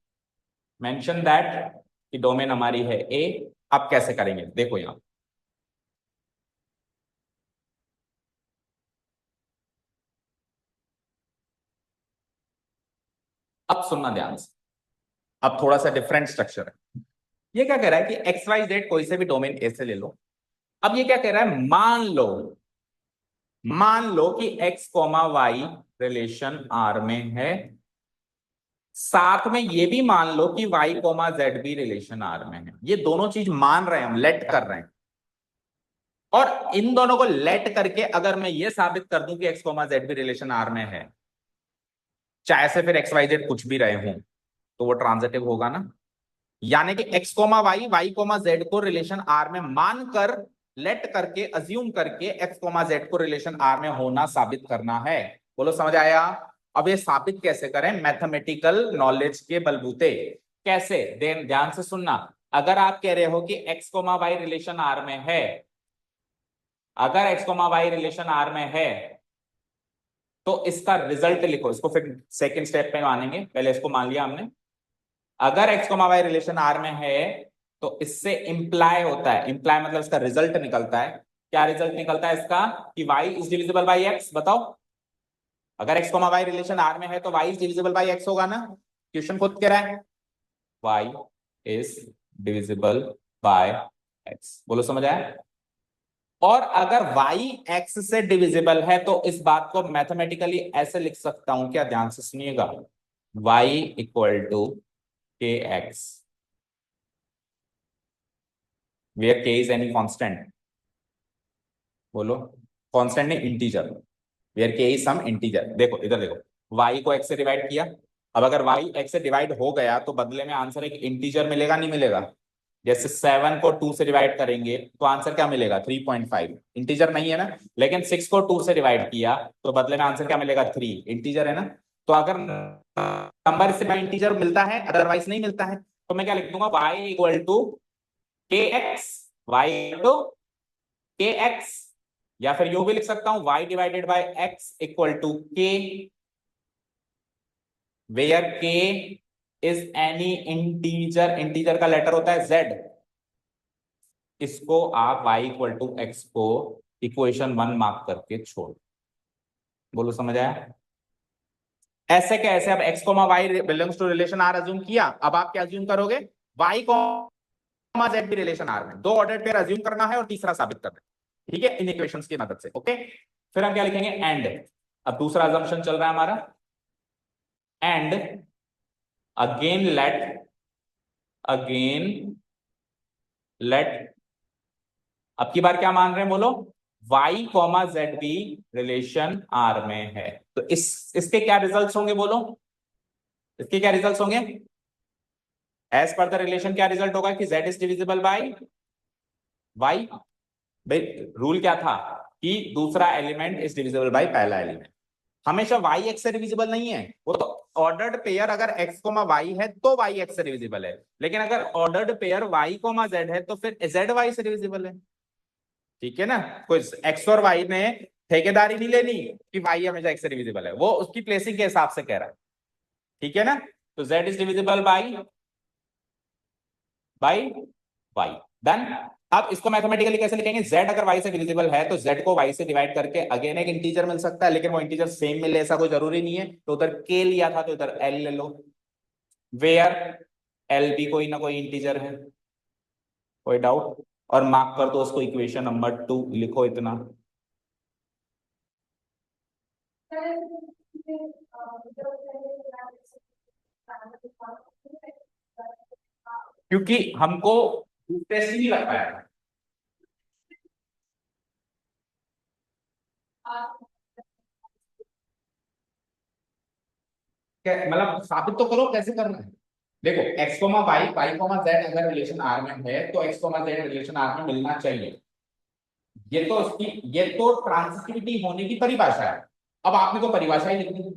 मेंशन दैट कि डोमेन हमारी है ए। अब कैसे करेंगे देखो यहां, अब सुनना ध्यान से। अब थोड़ा सा डिफरेंट स्ट्रक्चर है। ये क्या कह रहा है कि एक्स वाई जेड कोई से भी डोमेन ए से ले लो। अब ये क्या कह रहा है, मान लो कि x comma Y relation R में है, साथ में ये भी मान लो कि वाई कॉमा जेड भी रिलेशन आर में है। ये दोनों चीज मान रहे हैं हम, लेट कर रहे हैं। और इन दोनों को लेट करके अगर मैं ये साबित कर दूं कि एक्स कॉमा जेड भी रिलेशन आर में है, चाहे से फिर एक्स वाई जेड कुछ भी रहे हों, तो वो ट्रांजिटिव होगा ना। यानी कि x comma y, y comma Z को रिलेशन आर में मानकर, लेट करके, अज्यूम करके एक्स कोमा जेड को रिलेशन आर में होना साबित करना है। बोलो समझ आया। अब ये साबित कैसे करें, मैथमेटिकल नॉलेज के बलबूते। कैसे, ध्यान से सुनना। अगर आप कह रहे हो कि x comma Y relation R में है, अगर x comma Y relation R में है, तो इसका रिजल्ट लिखो। इसको फिर सेकंड स्टेप पे मानेंगे, पहले इसको मान लिया हमने। अगर x comma Y relation R में है, तो इससे इंप्लाई होता है, इंप्लाई मतलब इसका रिजल्ट निकलता है। क्या रिजल्ट निकलता है इसका, कि y is divisible by x. बताओ, अगर x comma Y relation R में है तो y is divisible by x होगा ना। क्वेश्चन खुद कह रहा है y is divisible by x. बोलो समझ आया। और अगर y x से डिविजिबल है तो इस बात को मैथमेटिकली ऐसे लिख सकता हूं, क्या, ध्यान से सुनिएगा। y equal to k x, where k is any constant. बोलो, कांस्टेंट नहीं, integer, where k is some integer. देखो इधर देखो, y को x से डिवाइड किया। अब अगर y x से डिवाइड हो गया तो बदले में आंसर एक इंटीजर मिलेगा, नहीं मिलेगा। जैसे 7 को 2 से डिवाइड करेंगे तो आंसर क्या मिलेगा, 3.5। इंटीजर नहीं है ना। लेकिन 6 को 2 से डिवाइड किया तो बदले में आंसर क्या मिलेगा, 3। इंटीजर है ना। तो अगर नंबर से इंटीजर मिलता है, अदरवाइज नहीं मिलता है, तो मैं क्या लिख दूंगा, y equal to k x, y to k x. या फिर यूं भी लिख सकता हूं, y divided by x equal to k, where k is any integer. Integer का लेटर होता है z। इसको आप y इक्वल टू एक्स को इक्वेशन 1 मार्क करके छोड़। बोलो समझ आया। ऐसे कैसे, अब x coma y belongs to relation R assume किया, अब आप क्या अज्यूम करोगे, y कोमा z भी रिलेशन आर में। दो ऑर्डर पेयर अज्यूम करना है और तीसरा साबित करना है, ठीक है, इन इक्वेशंस की मदद से। ओके, फिर हम क्या लिखेंगे, एंड। अब दूसरा अजम्पशन चल रहा है हमारा, एंड अगेन लेट अब की बार क्या मान रहे हैं बोलो, y कॉमा जेड भी रिलेशन आर में है। तो इसके क्या रिजल्ट्स होंगे बोलो, इसके क्या रिजल्ट्स होंगे। एज पर द रिलेशन क्या रिजल्ट होगा कि z is divisible bye y। भाई रूल क्या था कि दूसरा एलिमेंट इज डिविजिबल बाय पहला एलिमेंट। हमेशा y x से डिविजिबल नहीं है, वो तो ऑर्डर्ड पेयर अगर x कोमा y है तो y x से डिविजिबल है। लेकिन अगर ordered pair y coma z है तो फिर z y से डिविजिबल है। ठीक है ना। कोई x और y ने ठेकेदारी नहीं लेनी कि y हमेशा x से डिविजिबल है, वो उसकी प्लेसिंग के हिसाब से कह रहा है। ठीक है ना। तो z is divisible by y, done. अब इसको मैथमेटिकली कैसे लिखेंगे, z अगर y से डिविजिबल है तो z को y से डिवाइड करके अगेन एक इंटीजर मिल सकता है, लेकिन वो इंटीजर सेम मिले ऐसा कोई जरूरी नहीं है। तो उधर k लिया था तो इधर l ले लो, वेयर l भी कोई ना कोई इंटीजर है। कोई डाउट, और मार्क कर दो उसको इक्वेशन नंबर 2, लिखो इतना। क्योंकि हमको टेस्ट नहीं लग पाया, मतलब साबित तो करो कैसे करना है। देखो x comma y, y comma z अगर रिलेशन आर में है तो x comma Z relation R में मिलना चाहिए। ये तो ट्रांसिटिविटी होने की परिभाषा है। अब आपने तो परिभाषा ही लिख दी,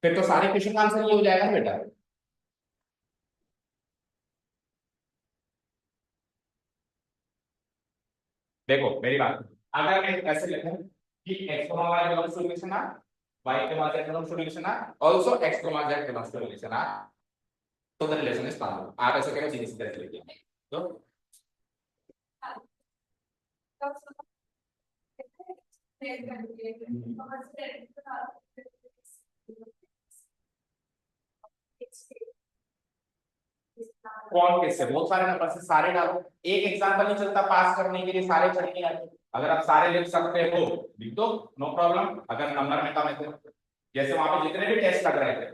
फिर तो सारे क्वेश्चन का आंसर ये हो जाएगा ना बेटा। देखो मेरी बात, अगर मैं ऐसे लिखूं कि x y belongs to relation R, y z belongs to relation R, also x z belongs to relation R, तो the relation is found। आप ऐसे करें सीधे सीधे लिखिए तो कौन किससे, बहुत सारे नंबर से सारे डालो। एक एग्जांपल नहीं चलता पास करने के लिए, सारे चढ़ने आते। अगर आप सारे लिख सकते हो लिख दो, नो प्रॉब्लम। अगर नंबर में कम है तो जैसे वहां पे जितने भी टेस्ट लग रहे थे,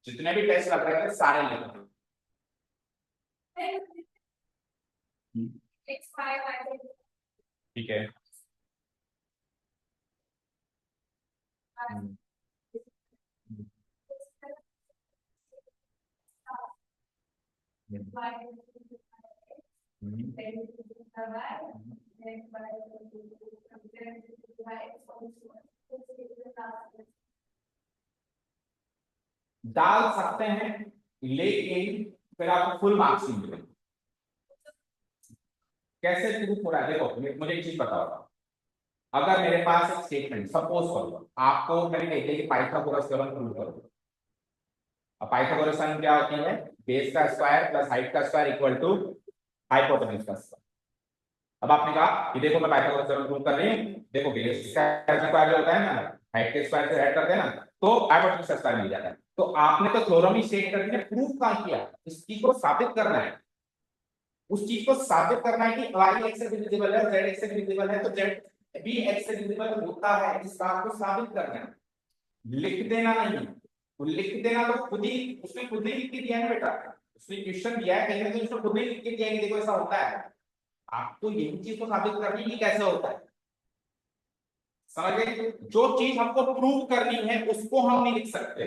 जितने भी टेस्ट लग रहे थे सारे लिख दो। ठीक है। डाल सकते हैं लेकिन फिर आपको फुल मार्क्स नहीं मिलेंगे। कैसे प्रूफ हो रहा है, देखो मुझे एक चीज बताओ। अगर मेरे पास एक स्टेटमेंट सपोज करो, आपको मैंने कही थी कि पाइथागोरस थ्योरम प्रूव करो। अब पाइथागोरस थ्योरम क्या होती है, बेस का स्क्वायर प्लस हाइट का स्क्वायर इक्वल टू हाइपोटेन्यूज का स्क्वायर। अब आपने कहा कि देखो मैं पाइथागोरस थ्योरम प्रूव कर रही हूं, देखो बेस का स्क्वायर जो होता है ना, हाइट के स्क्वायर से ऐड कर देना तो हाइपोटेन्यूज का स्क्वायर मिल जाता है। तो आपने तो थ्योरम ही स्टेट कर दिया, प्रूफ कहां किया, इस चीज को साबित करना है। उस चीज को साबित करना है कि y x से डिविजिबल है, z x से डिविजिबल है, तो z भी x से डिविजिबल होता है, इस बात को साबित करना है। लिख देना नहीं, तो लिख देना तो खुद ही उसने खुद ही लिख के दिया है बेटा। उसने क्वेश्चन दिया है कहीं ना कहीं, उसने खुद ही लिख के दिया है कि देखो ऐसा होता है। आपको यही चीज को साबित करनी है कि कैसे होता है। समझ गए, जो चीज हमको प्रूव करनी है उसको हम नहीं लिख सकते।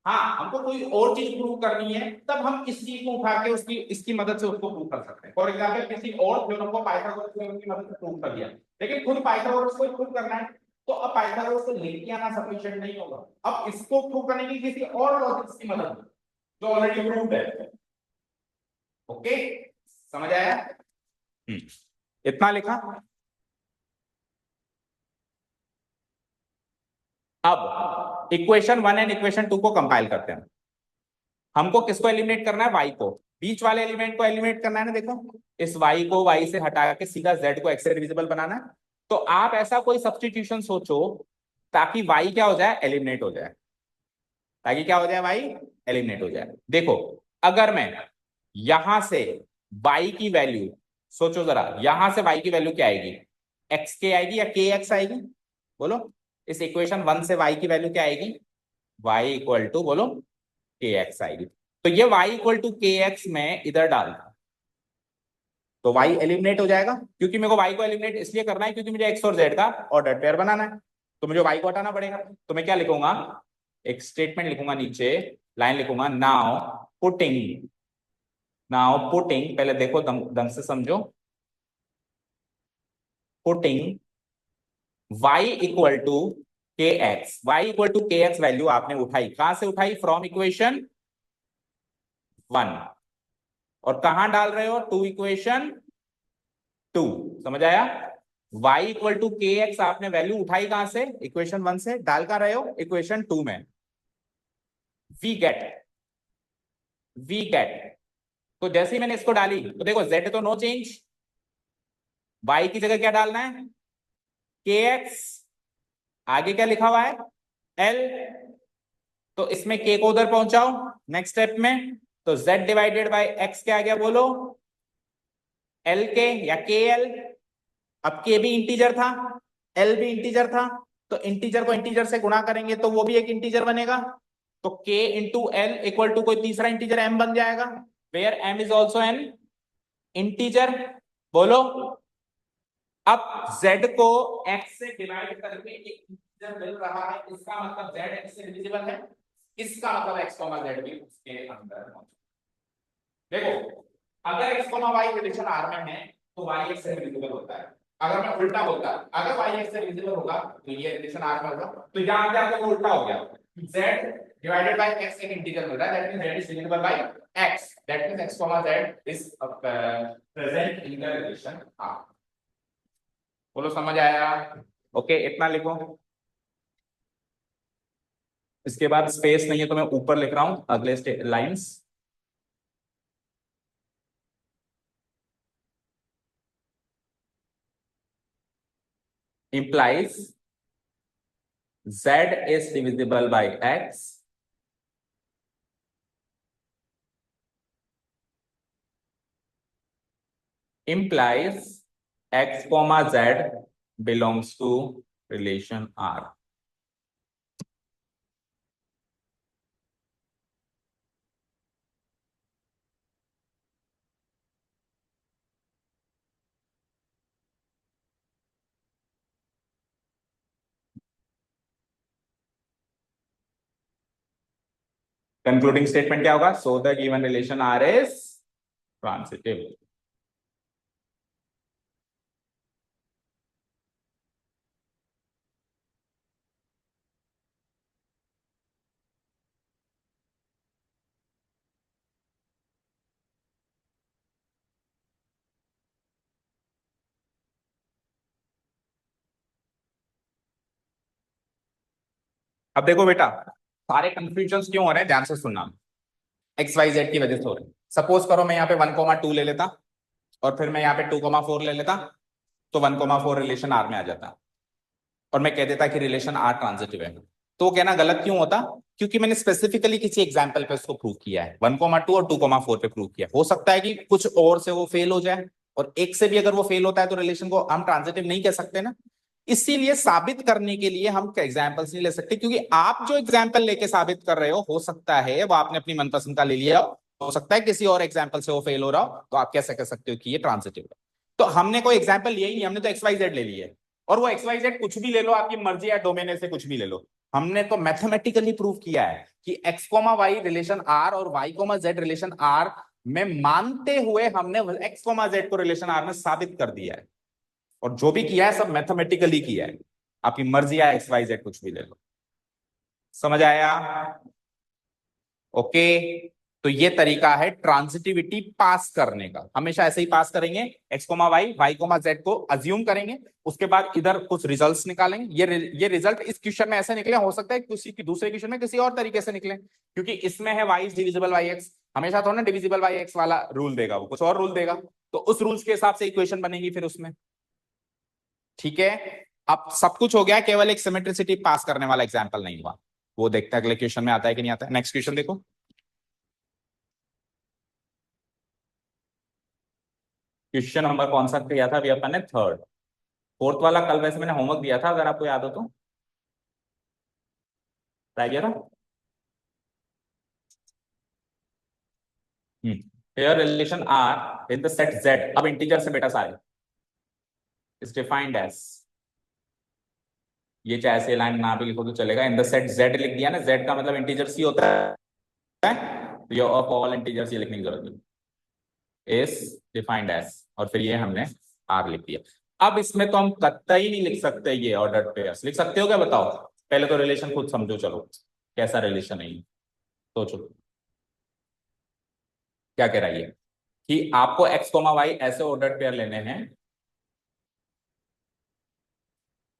हाँ, हमको कोई और चीज प्रूव करनी है तब हम इस चीज को उठा के उसकी इसकी मदद से उसको प्रूव कर सकते हैं। फॉर एग्जांपल किसी और थ्योरम को पाइथागोरस थ्योरम की मदद से प्रूव कर दिया, लेकिन खुद पाइथागोरस को प्रूव करना है तो अब पाइथागोरस को लिख के आना सफिशिएंट नहीं होगा। अब इसको प्रूव करने की किसी और लॉजिक्स की मदद जो ऑलरेडी प्रूव्ड है। ओके, समझ आया? इतना लिखा। अब इक्वेशन 1 एंड इक्वेशन 2 को कंपाइल करते हैं। हमको किसको एलिमिनेट करना है, y को, बीच वाले एलिमेंट को एलिमिनेट करना है ना। देखो इस y को y से हटा के सीधा z को x से डिविजिबल बनाना है। तो आप ऐसा कोई सब्स्टिट्यूशन सोचो ताकि y क्या हो जाए, एलिमिनेट हो जाए। ताकि क्या हो जाए, y एलिमिनेट हो जाए। देखो अगर मैं यहां से y की वैल्यू, सोचो जरा, यहां से y की वैल्यू क्या आएगी, x के आएगी या के एक्स आएगी, बोलो। इस इक्वेशन 1 से y की वैल्यू क्या आएगी, y इक्वल टू, बोलो, के एक्स आएगी। तो ये y equal to k x में इधर डाल, तो y एलिमिनेट हो जाएगा। क्योंकि मेरे को y को एलिमिनेट इसलिए करना है क्योंकि मुझे x और z का ऑर्डर पेयर बनाना है, तो मुझे y को हटाना पड़ेगा। तो मैं क्या लिखूंगा, एक स्टेटमेंट लिखूंगा, नीचे लाइन लिखूंगा, नाउ पुटिंग, पहले देखो ढंग से समझो, putting y equal to k x, Y equal to k x value आपने उठाई, कहां से उठाई, फ्रॉम इक्वेशन 1, और कहां डाल रहे हो, टू इक्वेशन 2। समझ आया, y equal to k x आपने वैल्यू उठाई कहां से, इक्वेशन 1 से, डाल कर रहे हो इक्वेशन 2 में। वी गेट तो जैसे ही मैंने इसको डाली तो देखो z तो नो चेंज, y की जगह क्या डालना है, के एक्स, आगे क्या लिखा हुआ है, l, तो इसमें k को उधर पहुंचाओ नेक्स्ट स्टेप में, तो z डिवाइडेड बाय x क्या आ गया, बोलो, l के या के एल। अब k भी इंटीजर था, l भी इंटीजर था, तो इंटीजर को इंटीजर से गुणा करेंगे तो वो भी एक इंटीजर बनेगा, तो k into l equal to कोई तीसरा इंटीजर m बन जाएगा, where m is also an integer, बोलो। अब z को x से डिवाइड करके एक इंटीजर मिल रहा है, इसका मतलब z x से डिविजिबल है, इसका मतलब x, z भी उसके अंदर मौजूद। देखो अगर x, y रिलेशन R में है तो y x से डिविजिबल होता है। अगर मैं उल्टा बोलता, अगर y x से डिविजिबल होगा तो ये रिलेशन R में होगा। तो यहां पे आपको उल्टा हो गया, z डिवाइडेड बाय x एक इंटीजर मिल रहा है, that means z is divisible by x, that means x, z is present in the relation R। बोलो समझ आया? ओके, इतना लिखो। इसके बाद स्पेस नहीं है तो मैं ऊपर लिख रहा हूं अगले lines. implies z is divisible by x implies x comma z belongs to relation R। Concluding statement क्या होगा? सो the given relation R is transitive. अब देखो बेटा, सारे कंफ्यूजन क्यों हो रहे हैं, ध्यान से सुनना। एक्स वाई जेड की वजह से हो रहे हैं। सपोज करो मैं यहाँ पे 1,2 ले लेता और फिर मैं यहाँ पे 2,4 ले लेता, तो 1,4 रिलेशन आर में आ जाता और मैं कह देता कि रिलेशन आर ट्रांजिटिव है। तो कहना गलत क्यों होता? क्योंकि मैंने स्पेसिफिकली किसी एग्जाम्पल पे उसको प्रूव किया है, 1,2 और 2,4 पे प्रूव किया। हो सकता है कि कुछ और से वो फेल हो जाए, और एक से भी अगर वो फेल होता है तो रिलेशन को हम ट्रांजिटिव नहीं कह सकते ना। इसीलिए साबित करने के लिए हम एग्जाम्पल्स नहीं ले सकते, क्योंकि आप जो एग्जाम्पल लेके साबित कर रहे हो सकता है वो आपने अपनी मनपसंद का ले लिया, हो सकता है किसी और एग्जाम्पल से वो फेल हो रहा हो, तो आप कैसे कह सकते हो कि ये ट्रांजिटिव है? तो हमने कोई एग्जाम्पल लिया ही नहीं, हमने तो एक्स वाई जेड ले लिया है। और वो एक्स वाई जेड कुछ भी ले लो, आपकी मर्जी है, डोमेन से कुछ भी ले लो। हमने तो मैथमेटिकली प्रूव किया है कि x comma Y relation R और Y comma Z relation R में मानते हुए हमने एक्स कोमा जेड को रिलेशन आर में साबित कर दिया है। और जो भी किया है सब मैथमेटिकली किया है, आपकी मर्जी है, एक्स वाई जेड कुछ भी ले लो। समझ आया? ओके। तो ये तरीका है ट्रांजिटिविटी पास करने का, हमेशा ऐसे ही पास करेंगे। X comma y, y comma Z को अज्यूम करेंगे, उसके बाद इधर कुछ रिजल्ट्स निकालेंगे। ये रिजल्ट इस क्वेश्चन में ऐसे निकले, हो सकता है किसी की दूसरे क्वेश्चन में किसी और तरीके से निकले, क्योंकि इसमें है y is divisible by x. हमेशा तो ना डिविजिबल बाई एक्स वाला रूल देगा, वो कुछ और रूल देगा, तो उस रूल्स के हिसाब से इक्वेशन बनेगी फिर उसमें। ठीक है, अब सब कुछ हो गया, केवल एक सिमेट्रिसिटी पास करने वाला एग्जांपल नहीं हुआ। वो देखते हैं अगले क्वेश्चन में आता है कि नहीं आता है। नेक्स्ट क्वेश्चन देखो। क्वेश्चन नंबर कौन सा किया था अभी अपन ने? थर्ड। फोर्थ वाला कल वैसे मैंने होमवर्क दिया था, अगर आपको याद हो तो। ट्राई किया था। Here relation R in the set Z, अब इंटीजर से बेटा सारे, is defined as, ये चाहे ऐसे लाइन ना भी लिखो तो चलेगा, इन द सेट Z लिख दिया ना, Z का मतलब इंटीजर C होता है, तो ये ऑफ ऑल इंटीजर्स ये लिखने की जरूरत नहीं, is defined as, और फिर ये हमने R लिख दिया। अब इसमें तो हम कतई नहीं लिख सकते ये ऑर्डर पेयर्स, लिख सकते हो क्या बताओ? पहले तो रिलेशन खुद समझो, चलो कैसा रिलेशन है ये, सोचो क्या कह रहा है ये, कि आपको x, y ऐसे ऑर्डर पेयर लेने हैं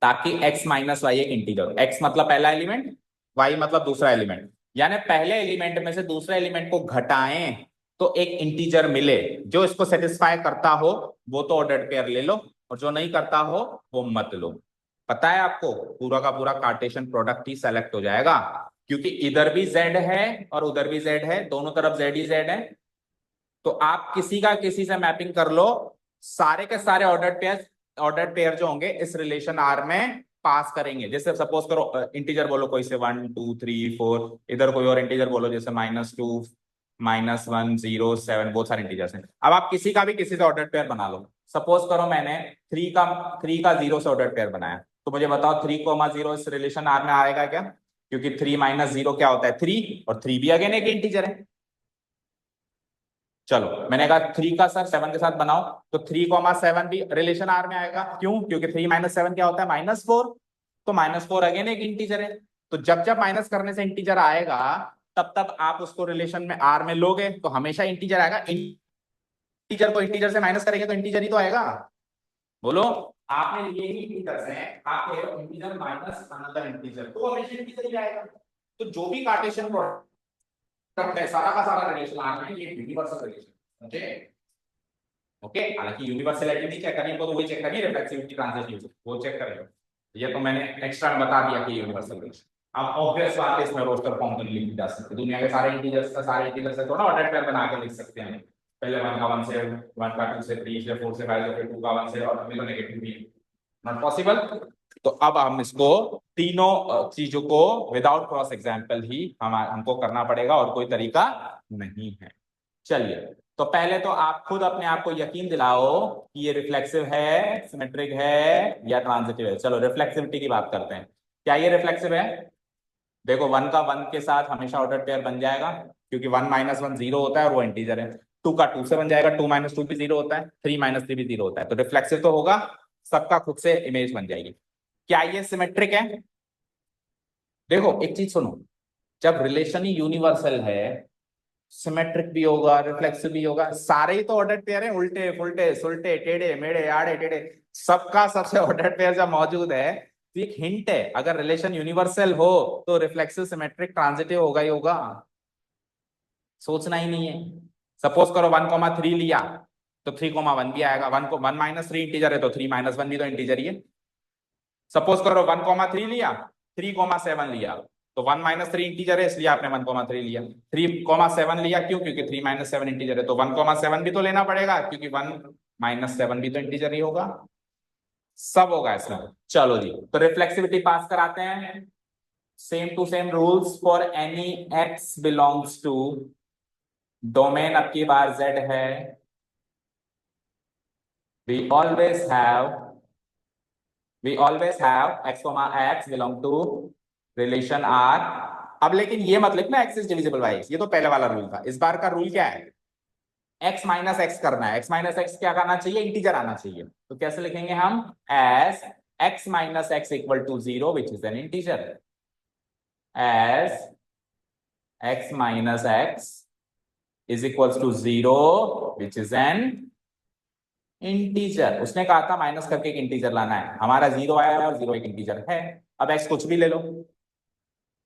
ताकि x माइनस वाई एक इंटीजर, x मतलब पहला एलिमेंट, y मतलब दूसरा एलिमेंट, यानी पहले एलिमेंट में से दूसरे एलिमेंट को घटाएं तो एक इंटीजर मिले। जो इसको सेटिस्फाई करता हो वो तो ऑर्डर्ड पेयर ले लो, और जो नहीं करता हो वो मत लो। पता है आपको, पूरा का पूरा कार्टेशियन प्रोडक्ट ही सेलेक्ट हो जाएगा, क्योंकि इधर भी z है और उधर भी z है, दोनों तरफ z ही z है। तो आप किसी का किसी से मैपिंग कर लो, सारे के सारे ऑर्डर्ड पेयर जो होंगे इस रिलेशन आर में पास करेंगे। जैसे सपोज करो इंटीजर बोलो कोई से 1 2 3 4, इधर कोई और इंटीजर बोलो जैसे -2 -1 0 7, बहुत सारे इंटीजर्स हैं। अब आप किसी का भी किसी से ऑर्डर्ड पेयर बना लो, सपोज करो मैंने थ्री का जीरो से ऑर्डर पेयर बनाया, तो मुझे बताओ 3,0 इस रिलेशन आर में आएगा क्या? क्योंकि 3 - 0 क्या होता है? 3, और 3 भी अगेन एक इंटीजर है। चलो मैंने कहा 3 का सर 7 के साथ बनाओ, तो 3,7 भी रिलेशन आर में आएगा। क्यों? क्योंकि 3 - 7 क्या होता है? -4। तो -4 अगेन एक इंटीजर है। तो जब जब माइनस करने से इंटीजर आएगा, तब तब आप उसको रिलेशन में आर में लोगे, तो हमेशा इंटीजर आएगा। इंटीजर को इंटीजर से माइनस करेंगे तो इंटीजर ही तो आएगा। बोलो, आपने ये ही इंटीजर है, आप कह रहे हो इंटीजर माइनस अनदर इंटीजर, तो हमेशा इंटीजर ही आएगा। तो जो भी कार्टेशियन प्रोडक्ट है, सारा का सारा रिलेशन आर में ये यूनिवर्सल रिलेशन, समझे? ओके, हालांकि यूनिवर्सलिटी नहीं चेक करनी है, तो वही चेक करनी है, रिफ्लेक्सिविटी ट्रांजिटिविटी वो चेक करेंगे। ये तो मैंने एक्स्ट्रा में बता दिया कि यूनिवर्सल रिलेशन। अब ऑब्वियस बात है, इसमें रोस्टर फॉर्म तो लिख जा सकते, दुनिया के सारे इंटीजर्स से थोड़ा ऑर्डर पेयर बना के लिख सकते हैं। पहले 1 का 1 से, 1 का 2 से, 3 से, 4 से, 5 से, फिर 2 का 1 से, और अभी तो नेगेटिव भी नॉट पॉसिबल। तो अब हम इसको तीनों चीजों को विदाउट क्रॉस एग्जाम्पल ही हमको करना पड़ेगा, और कोई तरीका नहीं है। चलिए, तो पहले तो आप खुद अपने आप को यकीन दिलाओ कि ये रिफ्लेक्सिव है, सिमेट्रिक है, या ट्रांजिटिव है। चलो रिफ्लेक्सिविटी की बात करते हैं। क्या ये रिफ्लेक्सिव है? देखो 1 का 1 के साथ हमेशा ऑर्डर पेयर बन जाएगा, क्योंकि 1 - 1 0 होता है और वो इंटीजर है। 2 का 2 से बन जाएगा, 2 - 2 भी 0 होता है, 3 - 3 भी 0 होता है, तो रिफ्लेक्सिव तो होगा, सबका खुद से इमेज बन जाएगी। क्या ये सिमेट्रिक है? देखो एक चीज सुनो, जब रिलेशन ही यूनिवर्सल है, सिमेट्रिक भी होगा, रिफ्लेक्सिव भी होगा, सारे ही तो ऑर्डर पेयर हैं, उल्टे पुल्टे सुलटे टेढ़े मेढ़े आड़े टेढ़े, सबका सबसे ऑर्डर पेयर जब मौजूद है, तो एक हिंट है, अगर रिलेशन यूनिवर्सल हो तो रिफ्लेक्सिव सिमेट्रिक ट्रांजिटिव होगा ही होगा, सोचना ही नहीं है। सपोज करो 1,3 लिया, तो 3,1 भी आएगा। 1 - 3 इंटीजर है, तो 3 - 1 भी तो इंटीजर ही है। सपोज करो 1,3 लिया, 3,7 लिया, तो 1 - 3 इंटीजर है, इसलिए आपने 1,3 लिया। 3,7 लिया, क्यों? क्योंकि 3 - 7 इंटीजर है, तो 1,7 भी तो लेना पड़ेगा, क्योंकि 1 - 7 भी तो इंटीजर ही होगा। सब होगा इसमें। चलो जी, तो रिफ्लेक्सिविटी पास कराते हैं। Same to same rules for any x belongs to domain, अब की बार जेड है, we always have x, x belong to relation R। अब लेकिन ये मत लिखना x is divisible by x, ये तो पहले वाला रूल था। इस बार का रूल क्या है? x - x करना है। x - x क्या करना चाहिए? इंटीजर आना चाहिए। तो कैसे लिखेंगे हम? As x - x equal to 0 which is an integer, as x - x is equal to 0 which is an integer. उसने कहा था माइनस करके एक इंटीजर लाना है, हमारा 0 आया है और 0 एक इंटीजर है। अब x कुछ भी ले लो,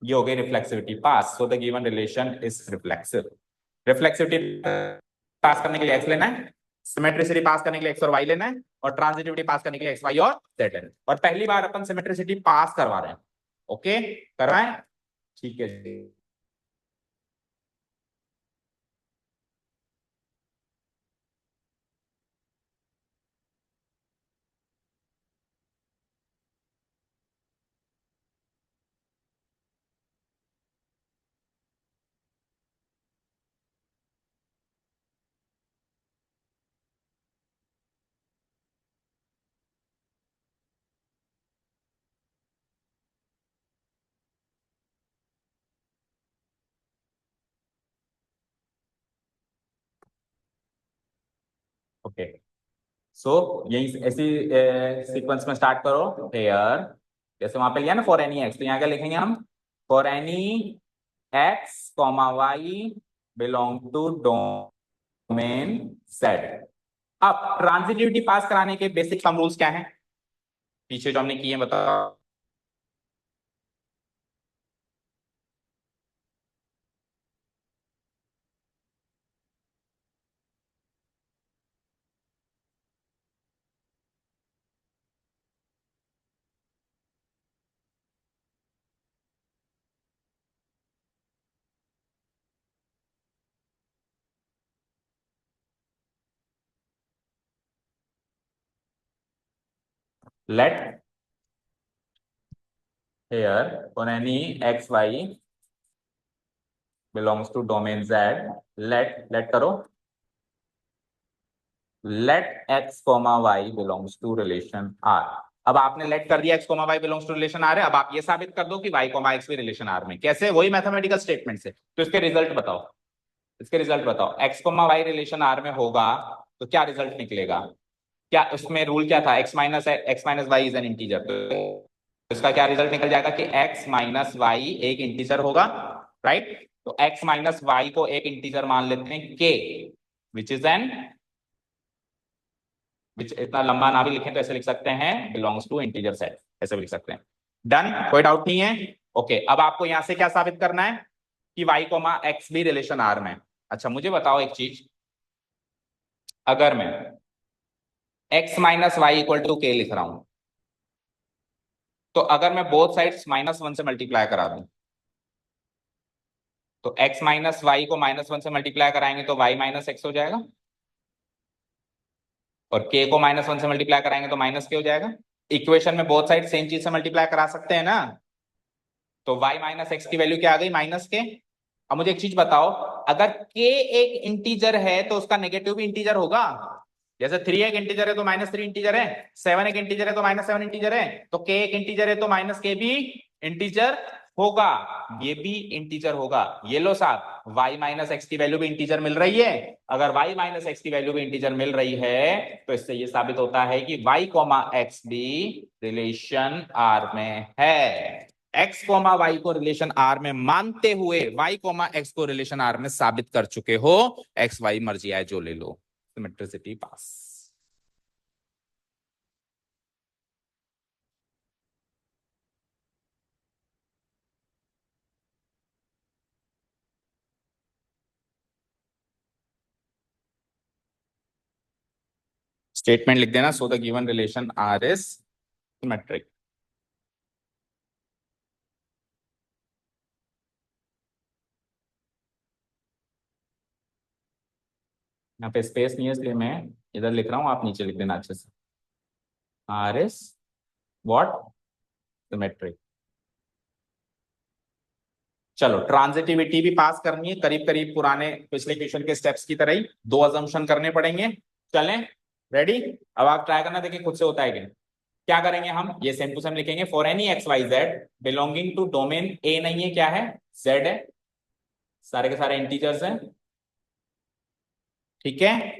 ये हो गई reflexivity pass. So the given relation is reflexive. Reflexivity pass करने के लिए x लेना है, सिमेट्रिसिटी पास करने के लिए x और y लेना है, और ट्रांजिटिविटी पास करने के लिए x, y और z लेना है। और पहली बार अपन सिमेट्रिसिटी पास करवा रहे हैं। ओके, करवाएं? ठीक है जी। ओके, सो यही ऐसी सीक्वेंस में स्टार्ट करो। हेयर, जैसे वहां पे लिया ना फॉर एनी एक्स, तो यहाँ क्या लिखेंगे हम? For any x comma y belong to domain set. अब ट्रांजिटिविटी पास कराने के बेसिक सम रूल्स क्या हैं, पीछे जो हमने किए हैं बताओ। Let here for any X Y belongs to domain Z, let करो let X comma Y belongs to relation R. अब आपने लेट कर दिया X comma Y belongs to relation R है, अब आप ये साबित कर दो कि वाई कोमा एक्स भी रिलेशन आर में। कैसे? वही मैथमेटिकल स्टेटमेंट से। तो इसके रिजल्ट बताओ, इसके रिजल्ट बताओ। X comma Y relation R में होगा तो क्या रिजल्ट निकलेगा? क्या उसमें रूल क्या था? X minus y is an integer. तो इसका क्या रिजल्ट निकल जाएगा कि एक्स माइनस वाई एक इंटीजर होगा, राइट? तो एक्स माइनस वाई को एक इंटीजर मान लेते हैं के, विच इज एन, विच इतना लंबा ना भी लिखें तो ऐसे लिख सकते हैं बिलोंग्स टू इंटीजर सेट, ऐसे भी लिख सकते हैं। डन, कोई डाउट नहीं है? ओके, अब आपको यहां से क्या साबित करना है कि वाई कोमा एक्स भी रिलेशन आर में। अच्छा मुझे बताओ एक चीज, अगर मैं x minus Y equal to k लिख रहा हूं, तो अगर मैं बोथ साइड्स -1 से मल्टीप्लाई करा दूं, तो x माइनस वाई को -1 से मल्टीप्लाई कराएंगे तो y माइनस एक्स हो जाएगा, और k को -1 से मल्टीप्लाई कराएंगे तो माइनस के हो जाएगा। इक्वेशन में बोथ साइड सेम चीज से मल्टीप्लाई करा सकते हैं ना, तो y माइनस एक्स की वैल्यू क्या आ गई? माइनस के। अब मुझे एक चीज बताओ, अगर k एक इंटीजर है तो उसका नेगेटिव भी इंटीजर होगा। जैसे 3 एक इंटीजर है तो -3 इंटीजर है, 7 एक इंटीजर है तो -7 इंटीजर है, तो k एक इंटीजर है तो -k भी इंटीजर होगा, ये भी इंटीजर होगा। ये लो साहब, y माइनस एक्स की वैल्यू भी इंटीजर मिल रही है। अगर y माइनस एक्स की वैल्यू भी इंटीजर मिल रही है तो इससे ये साबित होता है कि y कॉमा एक्स भी रिलेशन आर में है। एक्स कोमा वाई को रिलेशन आर में मानते हुए वाई कोमा एक्स को रिलेशन आर में साबित कर चुके हो। एक्स वाई मर्जी आए जो ले लो, सिमेट्रिसिटी पास। स्टेटमेंट लिख देना, so the given relation R is symmetric. यहाँ पे स्पेस नहीं है इसलिए मैं इधर लिख रहा हूं, आप नीचे लिख देना अच्छे से। R is what? सिमेट्रिक। चलो ट्रांजिटिविटी भी पास करनी है, करीब करीब पुराने पिछले क्वेश्चन के स्टेप्स की तरह ही 2 अजम्पशन करने पड़ेंगे। चलें, रेडी? अब आप ट्राई करना, देखिए खुद से होता है कि क्या करेंगे हम। ये सेम टू सेम लिखेंगे, for any X Y Z belonging to domain A नहीं है, क्या है? जेड है, सारे के सारे इंटीजर्स हैं, ठीक है।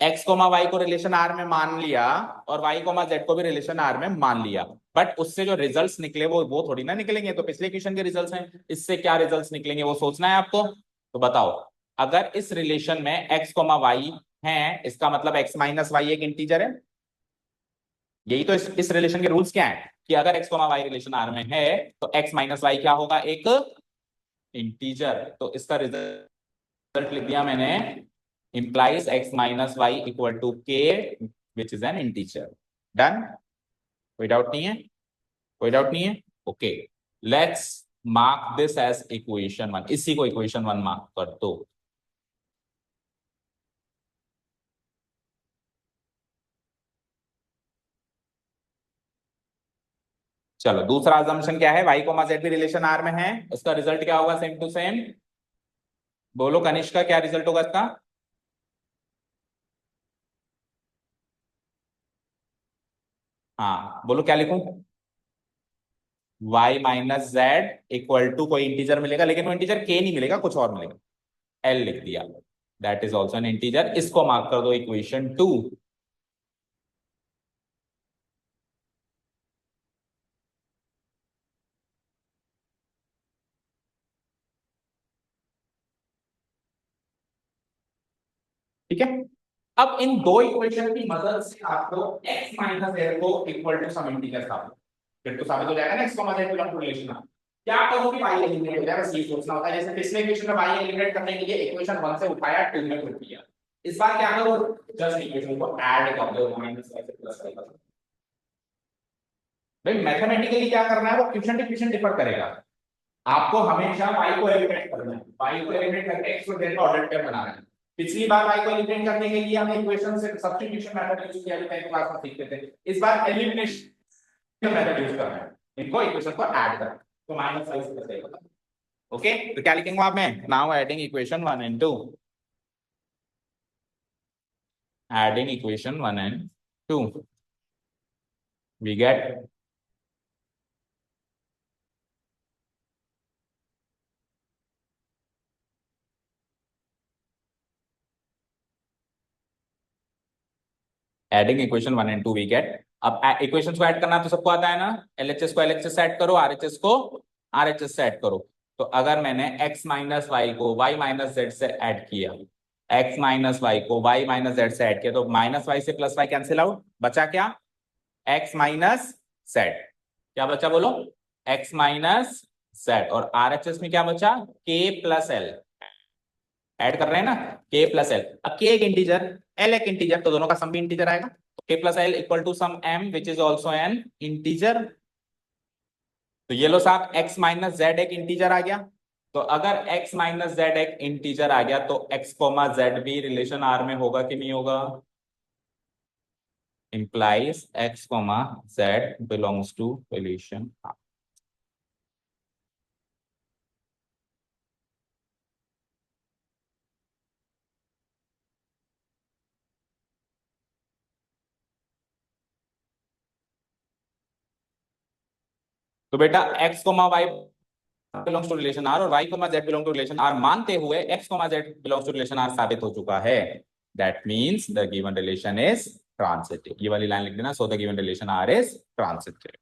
एक्स कोमा वाई को रिलेशन आर में मान लिया और वाई कोमा जेड को भी रिलेशन आर में मान लिया, बट उससे जो रिजल्ट्स निकले वो थोड़ी ना निकलेंगे, तो पिछले क्वेश्चन के रिजल्ट्स हैं, इससे क्या रिजल्ट्स निकलेंगे वो सोचना है आपको। तो बताओ, अगर इस रिलेशन में एक्स कोमा वाई है, इसका मतलब एक्स माइनस वाई एक इंटीजर है। यही तो इस रिलेशन के रूल्स क्या है कि अगर x comma Y relation R में है तो एक्स माइनस वाई क्या होगा? एक इंटीजर। तो इसका रिजल्ट लिख दिया मैंने, implies x minus y equal to k which is an integer. Done? कोई डाउट नहीं है? कोई डाउट नहीं है? Okay, let's mark this as equation 1। इसी को इक्वेशन 1 मार्क कर दो। चलो दूसरा अजम्पशन क्या है? y कोमा z भी रिलेशन r में है, उसका रिजल्ट क्या होगा? Same to same. बोलो कनिष्क का क्या रिजल्ट होगा इसका? हाँ बोलो, क्या लिखूं? y minus z equal to कोई इंटीजर मिलेगा, लेकिन वो इंटीजर k नहीं मिलेगा, कुछ और मिलेगा, l लिख दिया। That is also an integer, इसको मार्क कर दो इक्वेशन 2। ठीक है, अब इन दो इक्वेशन की मदद से आपको x माइनस जेड को इक्वल टू सम इंटीजर साबित, फिर तो साबित हो जाएगा ना x माइनस जेड को रिलेशन। क्या करो कि y एलिमिनेट हो जाएगा, बस ये सोचना होता है। जैसे पिछले इक्वेशन में y एलिमिनेट करने के लिए इक्वेशन 1 से उठाया 2 में पुट किया, इस बार क्या करो? जस्ट इक्वेशन को ऐड कर दो, माइनस y से प्लस y कर दो। भाई मैथमेटिकली क्या करना है वो क्वेश्चन टू क्वेश्चन डिफर करेगा। आपको हमेशा y को एलिमिनेट करना है, y को एलिमिनेट करके x को z का ऑर्डर पेयर बनाना है। पिछली बार y को एलिमिनेट करने के लिए हमने इक्वेशन से सब्स्टिट्यूशन मेथड यूज किया, जो 10th क्लास में सीखते थे। इस बार एलिमिनेशन मेथड यूज करना है, इनको इक्वेशन को ऐड करना है, तो माइनस y से प्लस y होगा। ओके, तो क्या लिखेंगे आप में? Now adding equation 1 and 2। adding equation 1 and 2, we get adding equation 1 and 2 we get. अब इक्वेशंस को ऐड करना तो सबको आता है ना, एलएचएस को एलएचएस से ऐड करो, आरएचएस को आरएचएस से ऐड करो। तो अगर मैंने x माइनस वाई को y माइनस जेड से ऐड किया, x माइनस वाई को y माइनस जेड से ऐड किया, तो माइनस वाई से प्लस वाई कैंसिल आउट, बचा क्या, x माइनस जेड। क्या बचा बोलो, x माइनस जेड। और आरएचएस में क्या बचा, k प्लस एल। ऐड कर रहे हैं ना, k प्लस एल। अब k एक इंटीजर, l एक इंटीजर, तो दोनों का सम भी इंटीजर आएगा। तो k plus l equal to some m which is also an integer. तो ये लो साहब, x माइनस जेड एक इंटीजर आ गया। तो अगर x माइनस जेड एक इंटीजर आ गया तो x कोमा जेड भी रिलेशन r में होगा कि नहीं होगा, implies x comma Z belongs to relation r। तो बेटा x coma y belongs to relation R और y coma z belong to relation R मानते हुए x comma z belongs to relation R साबित हो चुका है। That means the given relation is transitive. ये वाली लाइन लिख देना, so the given relation R is transitive.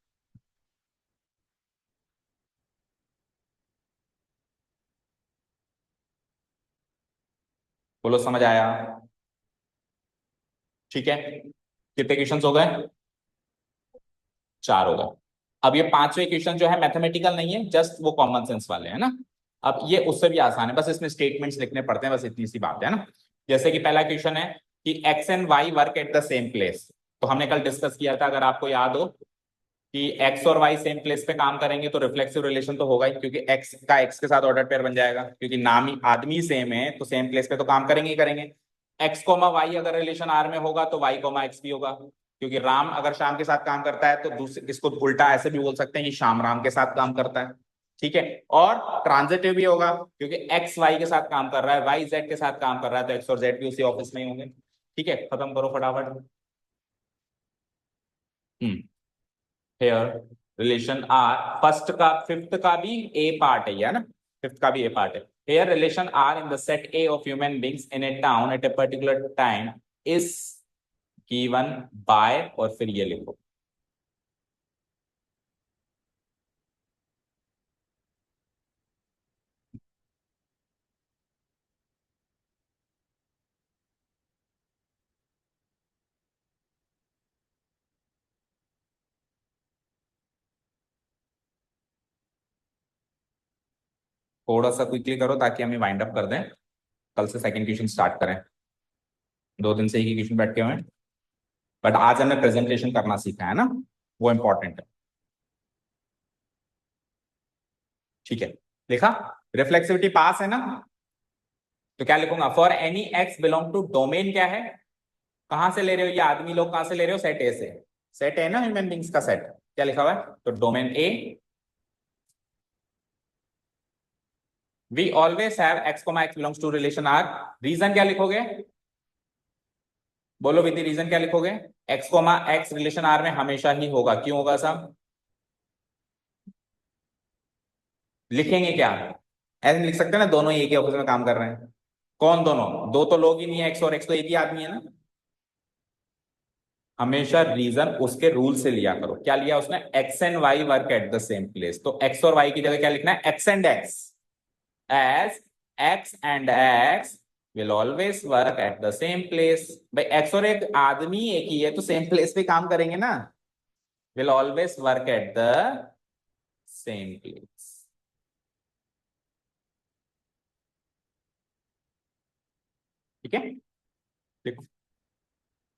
बोलो समझ आया, ठीक है। कितने क्वेश्चंस हो गए, 4 हो गए। अब ये पांचवे क्वेश्चन जो है मैथमेटिकल नहीं है, जस्ट वो कॉमन सेंस वाले हैं ना। अब ये उससे भी आसान है, बस इसमें स्टेटमेंट्स लिखने पड़ते हैं, बस इतनी सी बात है ना। जैसे कि पहला क्वेश्चन है कि x and Y work at the same place. तो हमने कल डिस्कस किया था, अगर आपको याद हो, कि एक्स और वाई सेम प्लेस पे काम करेंगे तो रिफ्लेक्सिव रिलेशन तो होगा ही, क्योंकि एक्स का एक्स के साथ ऑर्डर पेयर बन जाएगा, क्योंकि नाम ही आदमी सेम है तो सेम प्लेस पे तो काम करेंगे ही करेंगे। एक्स कोमा वाई अगर रिलेशन आर में होगा तो वाई कोमा एक्स भी होगा, क्योंकि राम अगर श्याम के साथ काम करता है तो दूसरे इसको उल्टा ऐसे भी बोल सकते हैं कि श्याम राम के साथ काम करता है, ठीक है। और ट्रांजिटिव भी होगा, क्योंकि एक्स वाई के साथ काम कर रहा है, वाई जेड के साथ काम कर रहा है, तो एक्स और जेड भी उसी ऑफिस में ही होंगे। ठीक है, खत्म करो फटाफट। हेयर रिलेशन आर, फर्स्ट का फिफ्थ का भी ए पार्ट है, या ना, फिफ्थ का भी ए पार्ट है। Here relation R in the set A of human beings in a town at a particular time is given by, और फिर ये लिखो। थोड़ा सा क्विकली करो ताकि हमें वाइंड अप कर दें, कल से सेकंड क्वेश्चन स्टार्ट करें। 2 दिन से ही क्वेश्चन बैठे हुए हैं, बट आज हमने प्रेजेंटेशन करना सीखा है ना, वो इंपॉर्टेंट है। ठीक है, लिखा, रिफ्लेक्सिविटी पास है ना। तो क्या लिखूंगा, for any x belong to domain, क्या है, कहां से ले रहे हो, ये आदमी लोग कहां से ले रहे हो, सेट ए से। सेट है ना ह्यूमन बींग्स का सेट, क्या लिखा हुआ है, तो domain A, we always have x comma x belongs to relation R. Reason क्या लिखोगे, बोलो विद रीजन क्या लिखोगे, x comma x relation R में हमेशा ही होगा, क्यों होगा सब, लिखेंगे क्या, ऐसे लिख सकते हैं ना, दोनों एक ही ऑफिस में काम कर रहे हैं। कौन दोनों, दो तो लोग ही नहीं है, एक्स और एक्स तो एक ही आदमी है ना। हमेशा रीजन उसके रूल से लिया करो। क्या लिया उसने, x and Y work at the same place, तो एक्स और वाई की जगह क्या लिखना है, x and x, as x and x will always work at the same place. भाई एक्स और एक आदमी एक ही है तो सेम प्लेस पे काम करेंगे ना, will always work at the same place. ठीक है, देखो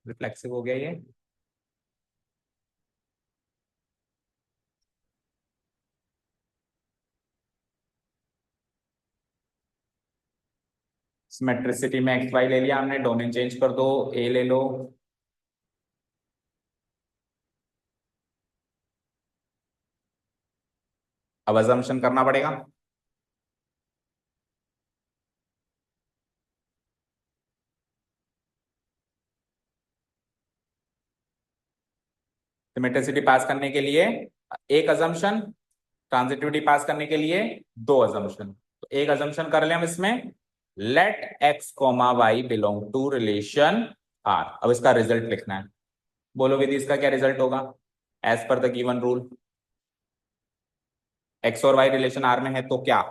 रिफ्लेक्सिव हो गया ये। सिमेट्रिसिटी में एक्स वाई ले लिया हमने, डोमेन चेंज कर दो, ए ले लो। अब अजम्पशन करना पड़ेगा, सिमेट्रिसिटी पास करने के लिए एक अजम्पशन, ट्रांजिटिविटी पास करने के लिए दो अजम्पशन। तो एक अजम्पशन कर ले हम इसमें, let x comma y belong to relation R. अब इसका रिजल्ट लिखना है। बोलो विधि, इसका क्या रिजल्ट होगा as per the given rule? X और वाई रिलेशन आर में है तो क्या,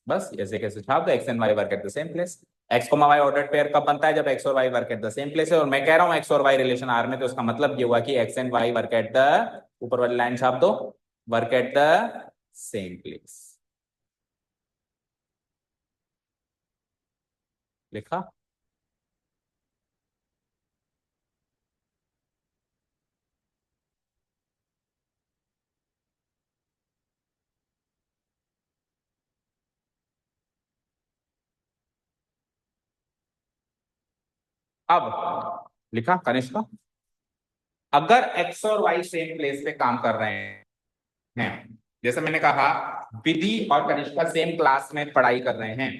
बस ऐसे कैसे छाप दो, x and Y work at the same place. X comma y ordered pair कब बनता है? जब एक्स और y work at the same place है। और मैं कह रहा हूं एक्स और वाई रिलेशन आर में, तो इसका मतलब ये हुआ कि x and Y work at the, ऊपर वाली लाइन छाप दो, work at the same place. लिखा? अब लिखा कनिष्क, अगर एक्स और वाई सेम प्लेस पे काम कर रहे हैं, जैसे मैंने कहा विधि और कनिष्का सेम क्लास में पढ़ाई कर रहे हैं,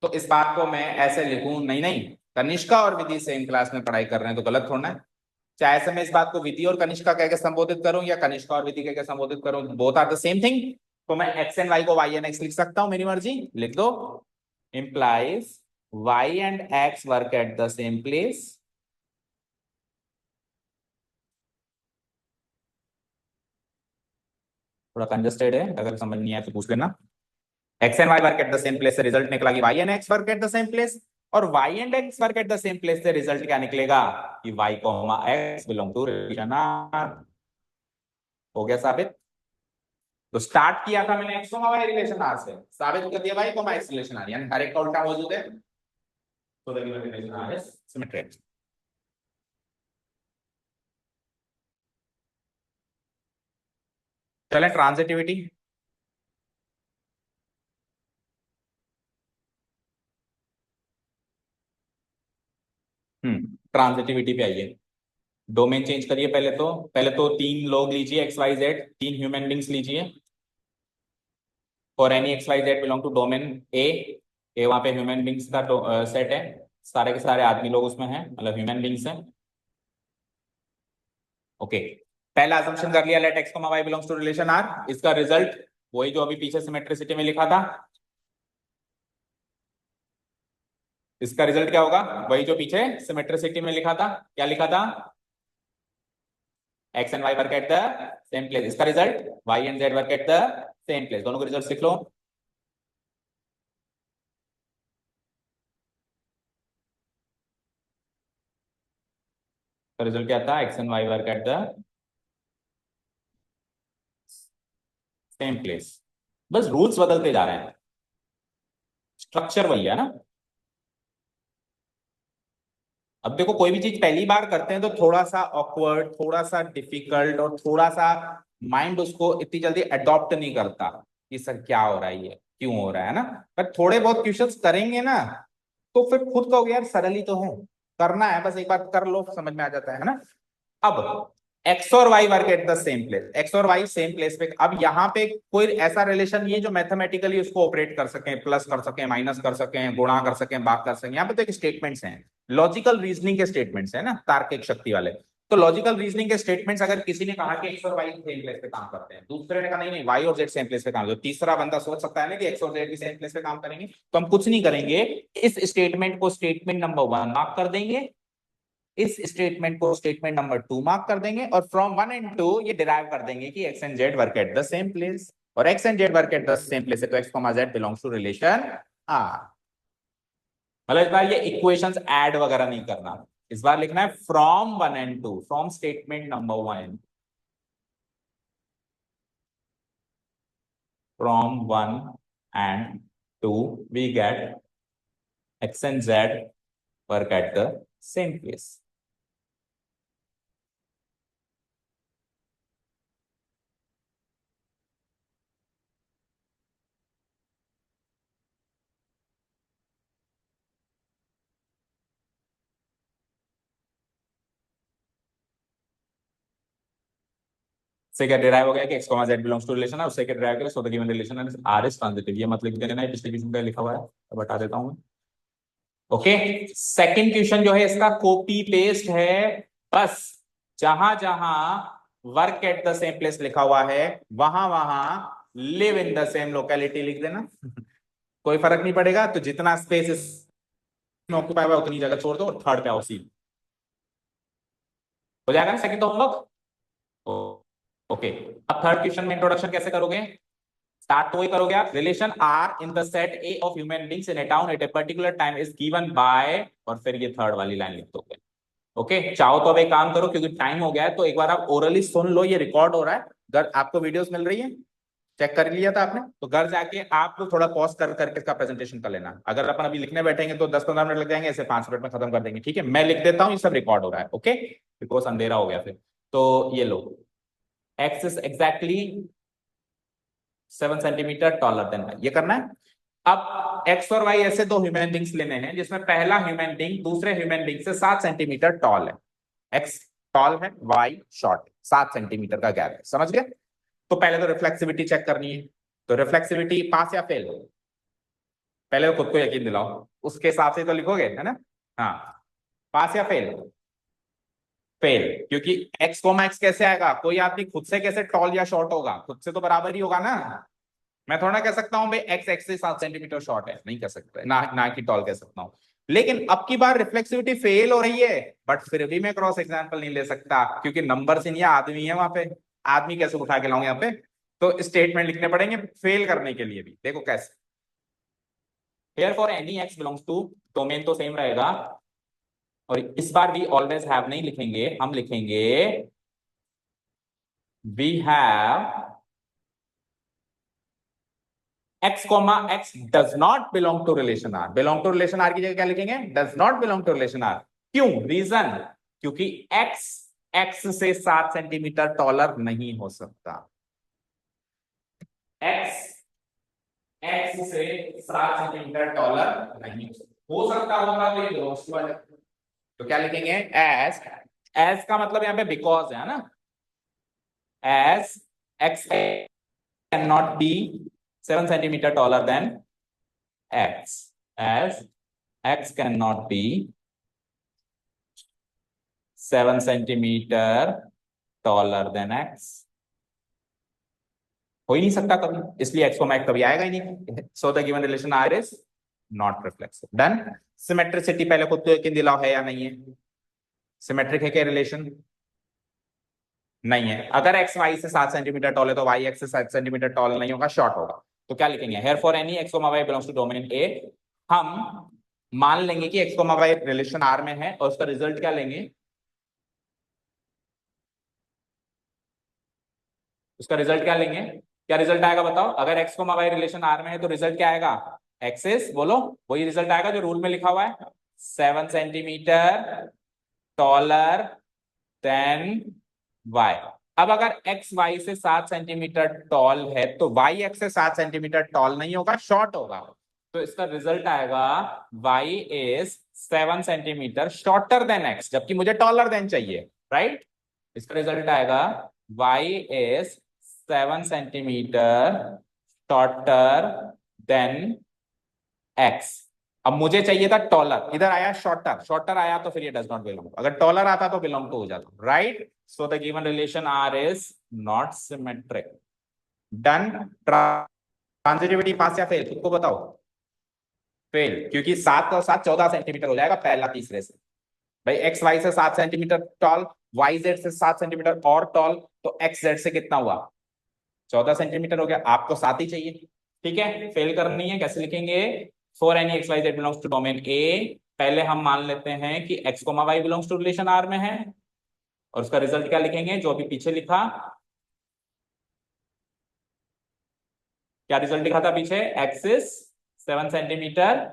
तो इस बात को मैं ऐसे लिखूं, नहीं नहीं, कनिष्का और विधि सेम क्लास में पढ़ाई कर रहे हैं तो गलत थोड़ा है। चाहे ऐसे मैं इस बात को विधि और कनिष्का कह के संबोधित करूं या कनिष्का और विधि कह के संबोधित करूं, both are the same thing. तो मैं एक्स एंड वाई को वाई एंड एक्स लिख सकता हूं, मेरी मर्जी, लिख दो। Implies Y and X work at the same place, थोड़ा कंजस्टेड है, अगर समझ नहीं आया तो पूछ लेना। X and Y work at the same place से रिजल्ट निकला कि Y and X work at the same place, और Y and X work at the same place से रिजल्ट क्या निकलेगा कि y comma x belong to relation R. हो गया साबित। तो स्टार्ट किया था मैंने x comma Y relation R से, साबित कर दिया y comma x relation R, यानी हर एक का उल्टा मौजूद है, तो the given relation R is symmetric. चलें ट्रांजिटिविटी। ट्रांजिटिविटी पे आइए। डोमेन चेंज करिए पहले तो तीन लोग लीजिए, एक्स वाई जेड, तीन ह्यूमन बींग्स लीजिए, और any X Y Z belong to domain A. A वहां पे ह्यूमन बींग्स का सेट है, सारे के सारे आदमी लोग उसमें हैं, मतलब ह्यूमन बींग्स हैं। ओके, पहला असम्पशन कर लिया, let x comma y belongs to relation R. इसका रिजल्ट वही जो अभी पीछे सिमेट्रिसिटी में लिखा था, इसका रिजल्ट क्या होगा? वही जो पीछे सिमेट्रिसिटी में लिखा था, क्या लिखा था? X and Y work at the same place. इसका result Y and Z work at the same place. दोनों के रिजल्ट लिख लो। तो रिजल्ट क्या था? X and Y work at the same place. बस रूल्स बदलते जा रहे हैं, स्ट्रक्चर वही है ना। अब देखो, कोई भी चीज पहली बार करते हैं तो थोड़ा सा ऑकवर्ड, थोड़ा सा डिफिकल्ट, और थोड़ा सा माइंड उसको इतनी जल्दी अडॉप्ट नहीं करता कि सर क्या हो रहा है, ये क्यों हो रहा है ना। पर थोड़े बहुत क्वेश्चंस करेंगे ना, तो फिर खुद कहोगे यार सरल ही तो है, करना है बस, एक बार कर लो समझ में आ जाता है ना। अब एक्स और y work at the same place, x और वाई सेम प्लेस पे। अब यहाँ पे कोई ऐसा रिलेशन नहीं है जो मैथमेटिकली उसको ऑपरेट कर सके, प्लस कर सके, माइनस कर सके, गुणा कर सके, भाग कर सके। यहाँ पे तो एक स्टेटमेंट्स हैं, लॉजिकल रीजनिंग के स्टेटमेंट्स है ना, तार्किक शक्ति वाले। तो लॉजिकल रीजनिंग के स्टेटमेंट्स, अगर किसी ने कहा कि एक्स और वाई सेम प्लेस पे काम करते हैं, दूसरे ने कहा नहीं नहीं वाई और जेड सेम प्लेस पे काम करते हैं, तीसरा बंदा सोच सकता है ना कि एक्स और जेड भी सेम प्लेस पे काम करेंगे, तो हम कुछ नहीं करेंगे, इस स्टेटमेंट को स्टेटमेंट नंबर 1 मार्क कर देंगे, इस स्टेटमेंट को स्टेटमेंट नंबर 2 मार्क कर देंगे, और फ्रॉम 1 एंड 2 ये डिराइव कर देंगे कि x and Z work at the same place, और X and Z work at the same place है तो X comma Z belongs to relation R. मतलब इस बार ये इक्वेशंस ऐड वगैरह नहीं करना, इस बार लिखना है from 1 and 2, from statement number 1, from 1 and 2 we get x and z work at the same place। से क्या डिराइव हो गया कि x comma z belongs to relation है, उससे क्या डिराइव करें, so the given relation R is transitive. ये मत लिख देना, डिस्ट्रीब्यूशन का लिखा हुआ है, तो बता देता हूं। ओके, सेकंड क्वेश्चन जो है इसका कॉपी पेस्ट है बस जहां जहां work at the same place लिखा हुआ है वहां वहां live in the same locality लिख देना। कोई फर्क नहीं पड़ेगा, तो जितना स्पेस इसमें ऑक्यूपाई हुआ उतनी जगह छोड़ दो और थर्ड पे आओ सील। हो जाएगा ना सेकंड तो हम लोग। ओके, अब थर्ड क्वेश्चन में इंट्रोडक्शन कैसे करोगे? स्टार्ट तो वही करोगे आप, relation R in the set A of human beings in a town at a particular time is given by, और फिर ये थर्ड वाली लाइन लिख दोगे। ओके, चाहो तो अब एक काम करो, क्योंकि टाइम हो गया है, तो एक बार आप ओरली सुन लो, ये रिकॉर्ड हो रहा है, अगर आपको वीडियोस मिल रही है, चेक कर लिया था आपने, तो घर जाके आप लोग थोड़ा पॉज कर करके इसका प्रेजेंटेशन कर लेना। अगर अपन अभी लिखने बैठेंगे तो 10-15 मिनट लग जाएंगे, ऐसे 5 मिनट में खत्म कर देंगे। ठीक है, मैं लिख देता हूँ, ये सब रिकॉर्ड हो रहा है। ओके, बिकॉज अंधेरा हो गया फिर। तो ये लो, X is exactly 7 centimetre taller than Y, ये करना है। अब एक्स और वाई ऐसे दो ह्यूमन बींग्स लेने हैं, जिसमें पहला ह्यूमन बींग दूसरे ह्यूमन बींग से 7 सेंटीमीटर टॉल है। एक्स टॉल है, वाई शॉर्ट, 7 सेंटीमीटर का गैप है, समझ गए? तो पहले तो रिफ्लेक्सिविटी चेक करनी है। तो रिफ्लेक्सिविटी पास या फेल? पहले तो खुद को यकीन दिलाओ, उसके हिसाब से तो लिखोगे, है ना? हाँ, पास या फेल? फेल, क्योंकि एक्स कोमा एक्स कैसे आएगा? कोई आदमी खुद से कैसे टॉल या शॉर्ट होगा? खुद से तो बराबर ही होगा ना। मैं थोड़ा कह सकता हूँ भाई एक्स एक्स से 7 सेंटीमीटर शॉर्ट है, नहीं कह सकता, ना कि टॉल कह सकता हूँ। लेकिन अब की बार रिफ्लेक्सिविटी फेल हो रही है, बट फिर भी मैं क्रॉस एग्जाम्पल नहीं ले सकता, क्योंकि नंबर से नहीं, आदमी है वहां पे। आदमी कैसे उठा के लाऊंगे यहाँ पे? तो स्टेटमेंट लिखने पड़ेंगे फेल करने के लिए भी। देखो कैसे, here for any x belongs to, domain तो सेम रहेगा, और इस बार भी ऑलवेज हैव नहीं लिखेंगे, हम लिखेंगे we have x comma x does not belong to relation r। Belong to relation r की जगह क्या लिखेंगे? Does not belong to relation r। क्यों? रीजन, क्योंकि x x से 7 सेंटीमीटर टॉलर नहीं हो सकता। x x से 7 सेंटीमीटर टॉलर नहीं हो सकता, होगा तो ये बिलोंग्स टू है। तो क्या लिखेंगे? एज का मतलब यहाँ पे बिकॉज है ना, as x can not be 7 centimetre taller than x, as x cannot be 7 centimetre taller than x। हो ही नहीं सकता कभी, इसलिए x को मैक कभी आएगा ही नहीं। So the given relation R is not reflexive. Done. Symmetricity पहले खुद को यकीन दिलाओ, है या नहीं है? सिमेट्रिक है क्या रिलेशन? नहीं है। अगर एक्स वाई से 7 सेंटीमीटर टॉल है तो वाई एक्स से 7 सेंटीमीटर टॉल नहीं होगा, शॉर्ट होगा। तो क्या लिखेंगे? Here for any X comma Y belongs to domain A, हम मान लेंगे कि x comma Y relation R में है, और उसका रिजल्ट क्या लेंगे? उसका रिजल्ट क्या लेंगे? क्या रिजल्ट आएगा बताओ? अगर x comma Y relation R में है तो रिजल्ट क्या आएगा? एक्सिस, बोलो, वही रिजल्ट आएगा जो रूल में लिखा हुआ है, 7 सेंटीमीटर टॉलर देन वाई। अब अगर एक्स वाई से 7 सेंटीमीटर टॉल है तो वाई एक्स से 7 सेंटीमीटर टॉल नहीं होगा, शॉर्ट होगा। तो इसका रिजल्ट आएगा Y is 7 centimetre shorter than X, जबकि मुझे टॉलर देन चाहिए, राइट? इसका रिजल्ट आएगा Y is 7 centimetre shorter than X. अब मुझे चाहिए था टॉलर, इधर आया शॉर्टर, शॉर्टर आया तो फिर ये डज नॉट बिलोंग, अगर टॉलर आता तो बिलोंग टू हो जाता, right? So the given relation R is not symmetric. Done. Transitivity pass या फेल, खुद को बताओ। फेल, क्योंकि 7 और 7 14 सेंटीमीटर हो जाएगा पहला तीसरे से। भाई एक्स वाई से 7 सेंटीमीटर टॉल, वाई जेड से 7 सेंटीमीटर और टॉल, तो एक्स जेड से कितना हुआ? 14 सेंटीमीटर हो गया। आपको 7 ही चाहिए, ठीक है? फेल करनी है, कैसे लिखेंगे? For any X Y Z belongs to domain A, पहले हम मान लेते हैं कि x comma Y belongs to relation R में है, और उसका रिजल्ट क्या लिखेंगे? जो अभी पीछे लिखा, क्या रिजल्ट लिखा था पीछे? X is 7 centimetre,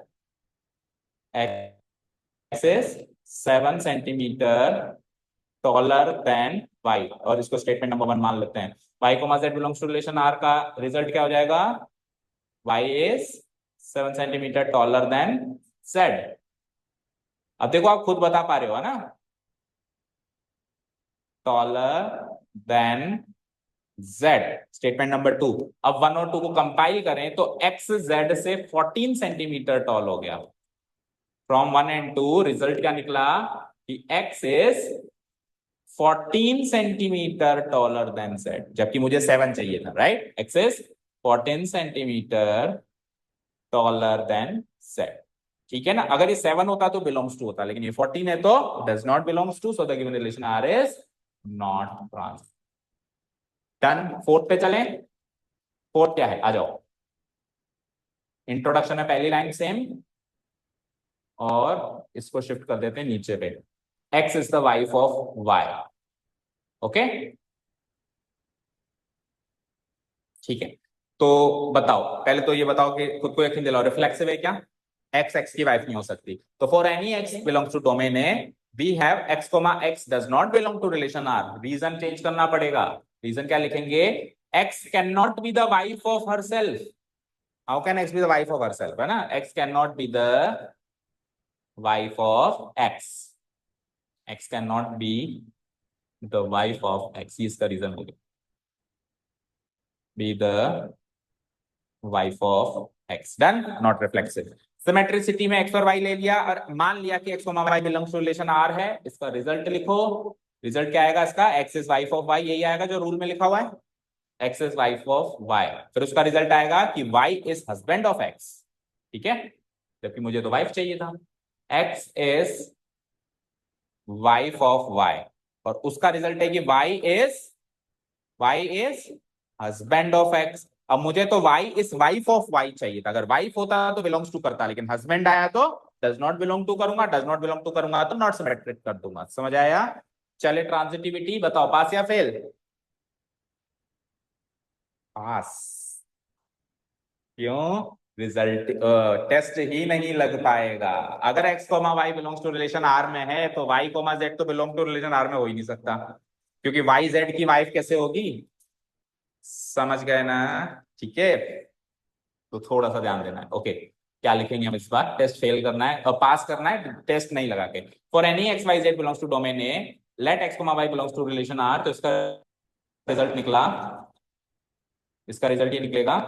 X is 7 centimetre taller than Y, और इसको स्टेटमेंट नंबर 1 मान लेते हैं। Y comma Z belongs to relation R का रिजल्ट क्या हो जाएगा? Y is 7 centimetre taller than Z. अब देखो आप खुद बता पा रहे हो, है ना? Taller than Z, statement number 2। अब 1 और 2 को कंपाइल करें तो एक्स जेड से 14 सेंटीमीटर टॉल हो गया। फ्रॉम 1 and 2 रिजल्ट क्या निकला कि x is 14 centimetre taller then Z, जबकि मुझे 7 चाहिए था, right? X is 14 centimetre taller then Z, ठीक है ना? अगर ये 7 होता तो बिलोंग्स टू होता, लेकिन ये 14 है तो does not belongs to, so the given relation R is not trans. Done. Fourth पे चलें। फोर्थ क्या है, आ जाओ। इंट्रोडक्शन में पहली लाइन सेम, और इसको शिफ्ट कर देते हैं नीचे पे। X is the wife of Y, okay, ठीक है। तो बताओ, पहले तो ये बताओ कि खुद को यकीन दिलाओ, रिफ्लेक्सिव है क्या? X की वाइफ नहीं हो सकती। तो for any X belongs to domain A, we have X, X does not belong to relation R। Reason change करना पड़ेगा। रीजन क्या लिखेंगे? X can not be the wife of herself. How can X be the wife of herself, है ना? X can not be the wife of X। X can not be the wife of X, इसका reason हो गया, be the wife of X। Done, not reflexive. Symmetricity में X और Y ले लिया और मान लिया कि X, Y belongs to relation R है। इसका रिजल्ट लिखो। रिजल्ट क्या आएगा इसका? X is wife of Y, यही आएगा जो रूल में लिखा हुआ है, X is wife of Y। फिर उसका रिजल्ट आएगा कि Y is husband of X, ठीक है, जबकि मुझे तो वाइफ चाहिए था। X is wife of Y, और उसका रिजल्ट है कि Y is husband of X। अब मुझे तो Y is wife of Y चाहिए था। अगर वाइफ होता तो बिलोंग्स टू करता, लेकिन हस्बैंड आया तो डज नॉट बिलोंग टू करूंगा, डज नॉट बिलोंग टू करूंगा तो नॉट सिमेट्रिक कर दूंगा। समझ आया? चले, ट्रांजिटिविटी बताओ, पास या फेल? पास। क्यों? रिजल्ट टेस्ट ही नहीं लग पाएगा। अगर X, Y belongs to relation R में है तो Y, Z तो बिलोंग टू रिलेशन R में हो ही नहीं सकता, क्योंकि Y Z की वाइफ कैसे होगी? समझ गए ना? ठीक है, तो थोड़ा सा ध्यान देना है। ओके, क्या लिखेंगे हम इस बार? टेस्ट फेल करना है और पास करना है, टेस्ट नहीं लगा के। For any X Y Z belongs to domain A, let X, Y belongs to relation R, तो इसका रिजल्ट निकला, इसका रिजल्ट ये निकलेगा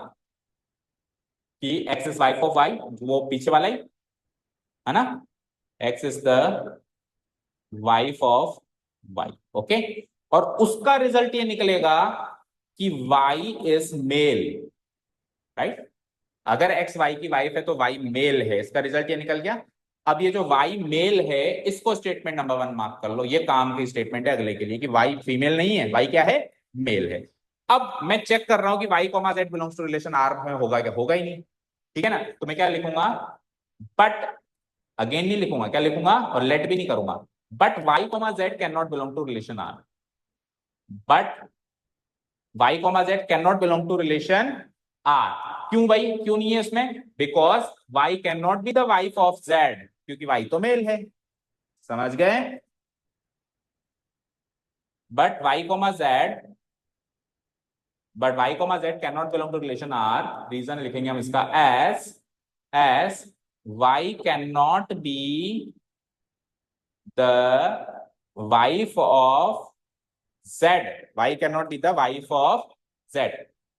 कि X is wife of Y, वो पीछे वाला ही है ना, X is the wife of Y, okay. और उसका रिजल्ट ये निकलेगा कि Y इज मेल, राइट? अगर X Y की वाइफ है तो Y मेल है, इसका रिजल्ट ये निकल गया। अब ये जो Y मेल है, इसको स्टेटमेंट नंबर 1 मार्क कर लो, ये काम की स्टेटमेंट है अगले के लिए, कि Y फीमेल नहीं है, Y क्या है? मेल है। अब मैं चेक कर रहा हूं कि Y, Z belongs to relation R में होगा क्या? होगा ही नहीं, ठीक है ना? तो मैं क्या लिखूंगा? बट, अगेन नहीं लिखूंगा, क्या लिखूंगा? और लेट भी नहीं करूंगा। But Y, Z can not belong to relation R। But Y, Z can not belong to relation R। क्यों भाई, क्यों नहीं है इसमें? Because Y can not be the wife of Z, क्योंकि Y तो मेल है। समझ गए? But Y, Z, but Y, Z can not belong to relation R। Reason लिखेंगे हम इसका as Y can not be the wife of Z। Y can not be the wife of Z।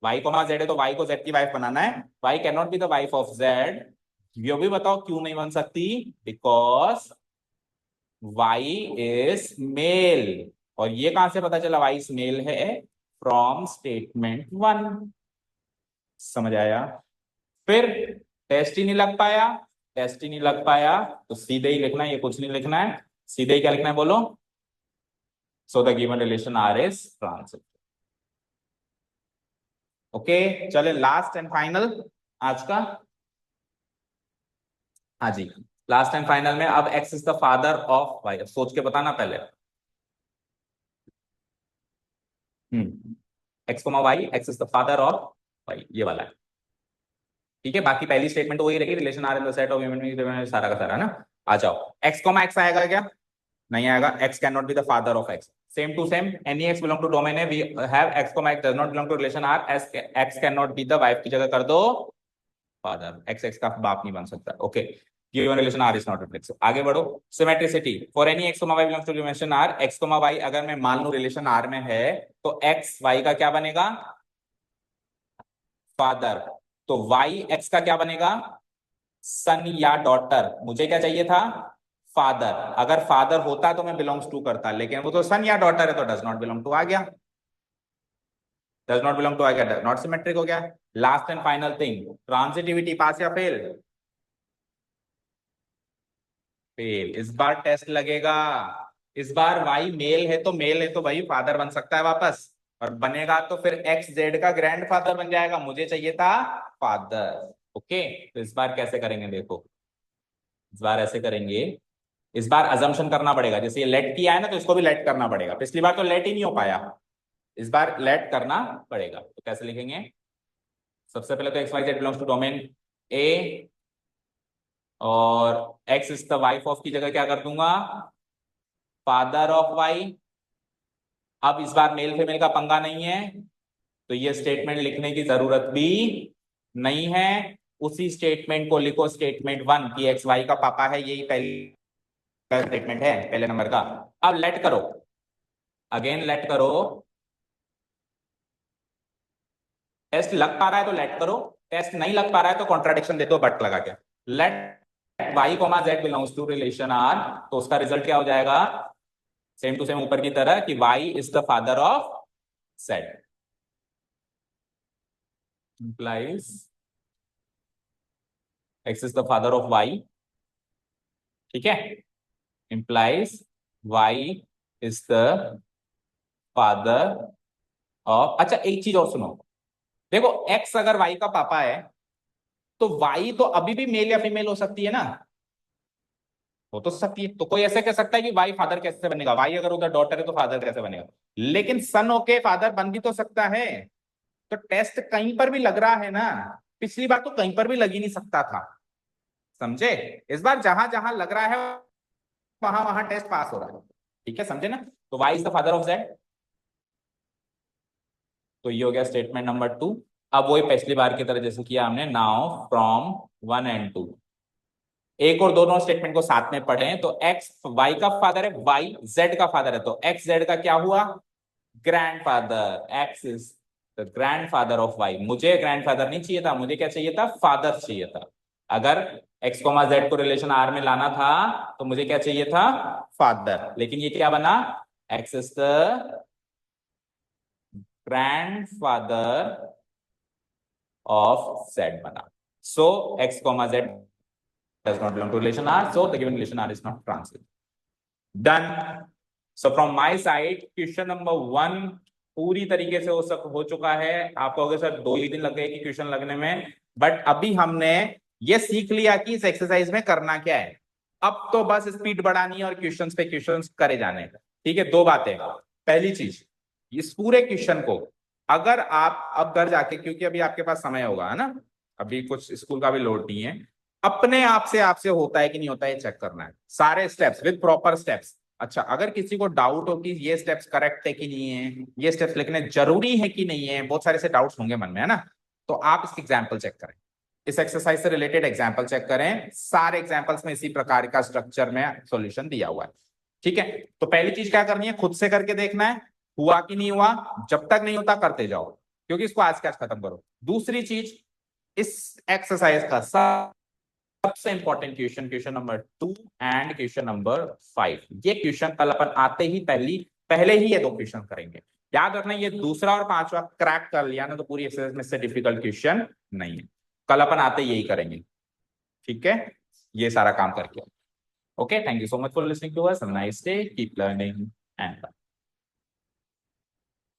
Y, Z है तो Y को Z की wife बनाना है। Y can not be the wife of Z। ये भी बताओ क्यों नहीं बन सकती? Because Y is male. और ये कहां से पता चला Y इज मेल है? From statement 1। समझ आया? फिर टेस्ट ही नहीं लग पाया, टेस्ट ही नहीं लग पाया तो सीधे ही लिखना है, ये कुछ नहीं लिखना है, सीधे ही क्या लिखना है बोलो? सो the given relation R is transitive. Okay, चले लास्ट एंड फाइनल आज का। हाँ जी, लास्ट एंड फाइनल में अब X is the father of Y। सोच के बताना पहले। X, Y, X is the father of Y, ये वाला है, ठीक है। बाकी पहली स्टेटमेंट तो वही रहेगी, relation R in the set of unit, सारा का सारा ना। आ जाओ, X, X आएगा क्या? नहीं आएगा। X can not be the father of X। Same to same, any X belong to domain है, we have X, X does not belong to relation R, X can not be the wife की जगह कर दो father. X का बाप नहीं बन सकता, okay. Given relation R is not reflexive. आगे बढ़ो। Symmetricity, for any X, Y belongs to relation R, X, Y अगर मैं मान लूं रिलेशन R में है तो X Y का क्या बनेगा? फादर। तो Y X का क्या बनेगा? सन या डॉटर। मुझे क्या चाहिए था? फादर, अगर फादर होता तो मैं बिलोंग्स टू करता, लेकिन वो तो सन या डॉटर है तो डज नॉट बिलोंग टू आ गया, डज नॉट बिलोंग टू आ गया, नॉट सिमेट्रिक हो गया। Last and final thing, transitivity, pass या फेल? फेल। इस बार टेस्ट लगेगा, इस बार वाई मेल है तो भाई फादर बन सकता है वापस, और बनेगा तो फिर एक्स जेड का ग्रैंड फादर बन जाएगा, मुझे चाहिए था फादर। ओके, तो इस बार कैसे करेंगे देखो, इस बार ऐसे करेंगे, इस बार अजम्पशन करना पड़ेगा, जैसे ये लेट किया है ना तो इसको भी लेट करना पड़ेगा, पिछली बार तो लेट ही नहीं हो पाया, इस बार लेट करना पड़ेगा। तो कैसे लिखेंगे, सबसे पहले तो X Y Z belongs to domain A, और X is the wife of की जगह क्या कर दूंगा, फादर ऑफ वाई। अब इस बार मेल फीमेल का पंगा नहीं है, तो ये स्टेटमेंट लिखने की जरूरत भी नहीं है, उसी स्टेटमेंट को लिखो, स्टेटमेंट 1 की एक्स वाई का पापा है, यही पहली स्टेटमेंट है पहले नंबर का। अब लेट करो, अगेन लेट करो, टेस्ट लग पा रहा है तो लेट करो, टेस्ट नहीं लग पा रहा है तो कॉन्ट्राडिक्शन दे दो बट लगा के, let Y comma Z belongs to relation R, तो उसका रिजल्ट क्या हो जाएगा, सेम टू सेम ऊपर की तरह कि Y is the father of Z, implies x is the father of y, ठीक है, implies y is the father of, अच्छा एक चीज और सुनो, देखो x अगर y का पापा है तो y तो अभी भी मेल या फीमेल हो सकती है ना, हो तो सकती है, तो कोई ऐसे कह सकता है कि y फादर कैसे बनेगा, y अगर उधर डॉटर है तो फादर कैसे बनेगा, लेकिन सन होके फादर बन भी तो सकता है, तो टेस्ट कहीं पर भी लग रहा है ना, पिछली बार तो कहीं पर भी लग ही नहीं सकता था, समझे, इस बार जहां जहां लग रहा है वहां वहां टेस्ट पास हो रहा है, ठीक है, समझे ना, तो Y is the father of Z, तो ये हो गया स्टेटमेंट नंबर 2। अब वही पिछली बार की तरह जैसे किया हमने, नाउ फ्रॉम 1 एंड 2, एक और दोनों स्टेटमेंट को साथ में पढ़ें, तो एक्स वाई का फादर है, वाई जेड का फादर है, तो एक्स जेड का क्या हुआ, grandfather, X is the grandfather of Y, मुझे ग्रैंडफादर नहीं चाहिए था, मुझे क्या चाहिए था, फादर चाहिए था, अगर एक्स कोमा जेड को रिलेशन आर में लाना था तो मुझे क्या चाहिए था, फादर, लेकिन ये क्या बना, X is the grandfather of Z बना, so X comma Z does not belong to relation R, so the given relation R is not transitive. Done. So from my side, question number 1 पूरी तरीके से हो चुका है, आप कहोगे sir 2 ही दिन लग गए कि क्वेश्चन लगने में, बट अभी हमने ये सीख लिया कि इस एक्सरसाइज में करना क्या है, अब तो बस स्पीड बढ़ानी है और क्वेश्चंस पे क्वेश्चंस करे जाने, ठीक है, 2 बातें, पहली चीज, इस पूरे क्वेश्चन को अगर आप अब घर जाके, क्योंकि अभी आपके पास समय होगा है ना, अभी कुछ स्कूल का भी लोड नहीं है, अपने आप से आपसे होता है कि नहीं होता है चेक करना है, सारे स्टेप्स विद प्रॉपर स्टेप्स। अच्छा, अगर किसी को डाउट हो कि ये स्टेप्स करेक्ट है कि नहीं है, ये स्टेप्स लिखने जरूरी है कि नहीं है, बहुत सारे से डाउट्स होंगे मन में है ना, तो आप इसकी एग्जाम्पल चेक करें, इस एक्सरसाइज से रिलेटेड एग्जाम्पल चेक करें, सारे एग्जाम्पल्स में इसी प्रकार का स्ट्रक्चर में सॉल्यूशन दिया हुआ है, ठीक है। तो पहली चीज क्या करनी है, खुद से करके देखना है हुआ कि नहीं हुआ, जब तक नहीं होता करते जाओ, क्योंकि इसको आज के आज खत्म करो। दूसरी चीज, इस एक्सरसाइज का सबसे important question, question number 2 and question number 5, ये क्वेश्चन कल अपन आते ही पहले ही ये 2 क्वेश्चन करेंगे, याद रखना, ये दूसरा और 5वां क्रैक कर लिया ना तो पूरी एक्सरसाइज में से डिफिकल्ट क्वेश्चन नहीं है, कल अपन आते यही करेंगे, ठीक है, ये सारा काम करके। Okay, thank you so much for listening to us, have a nice day, keep learning and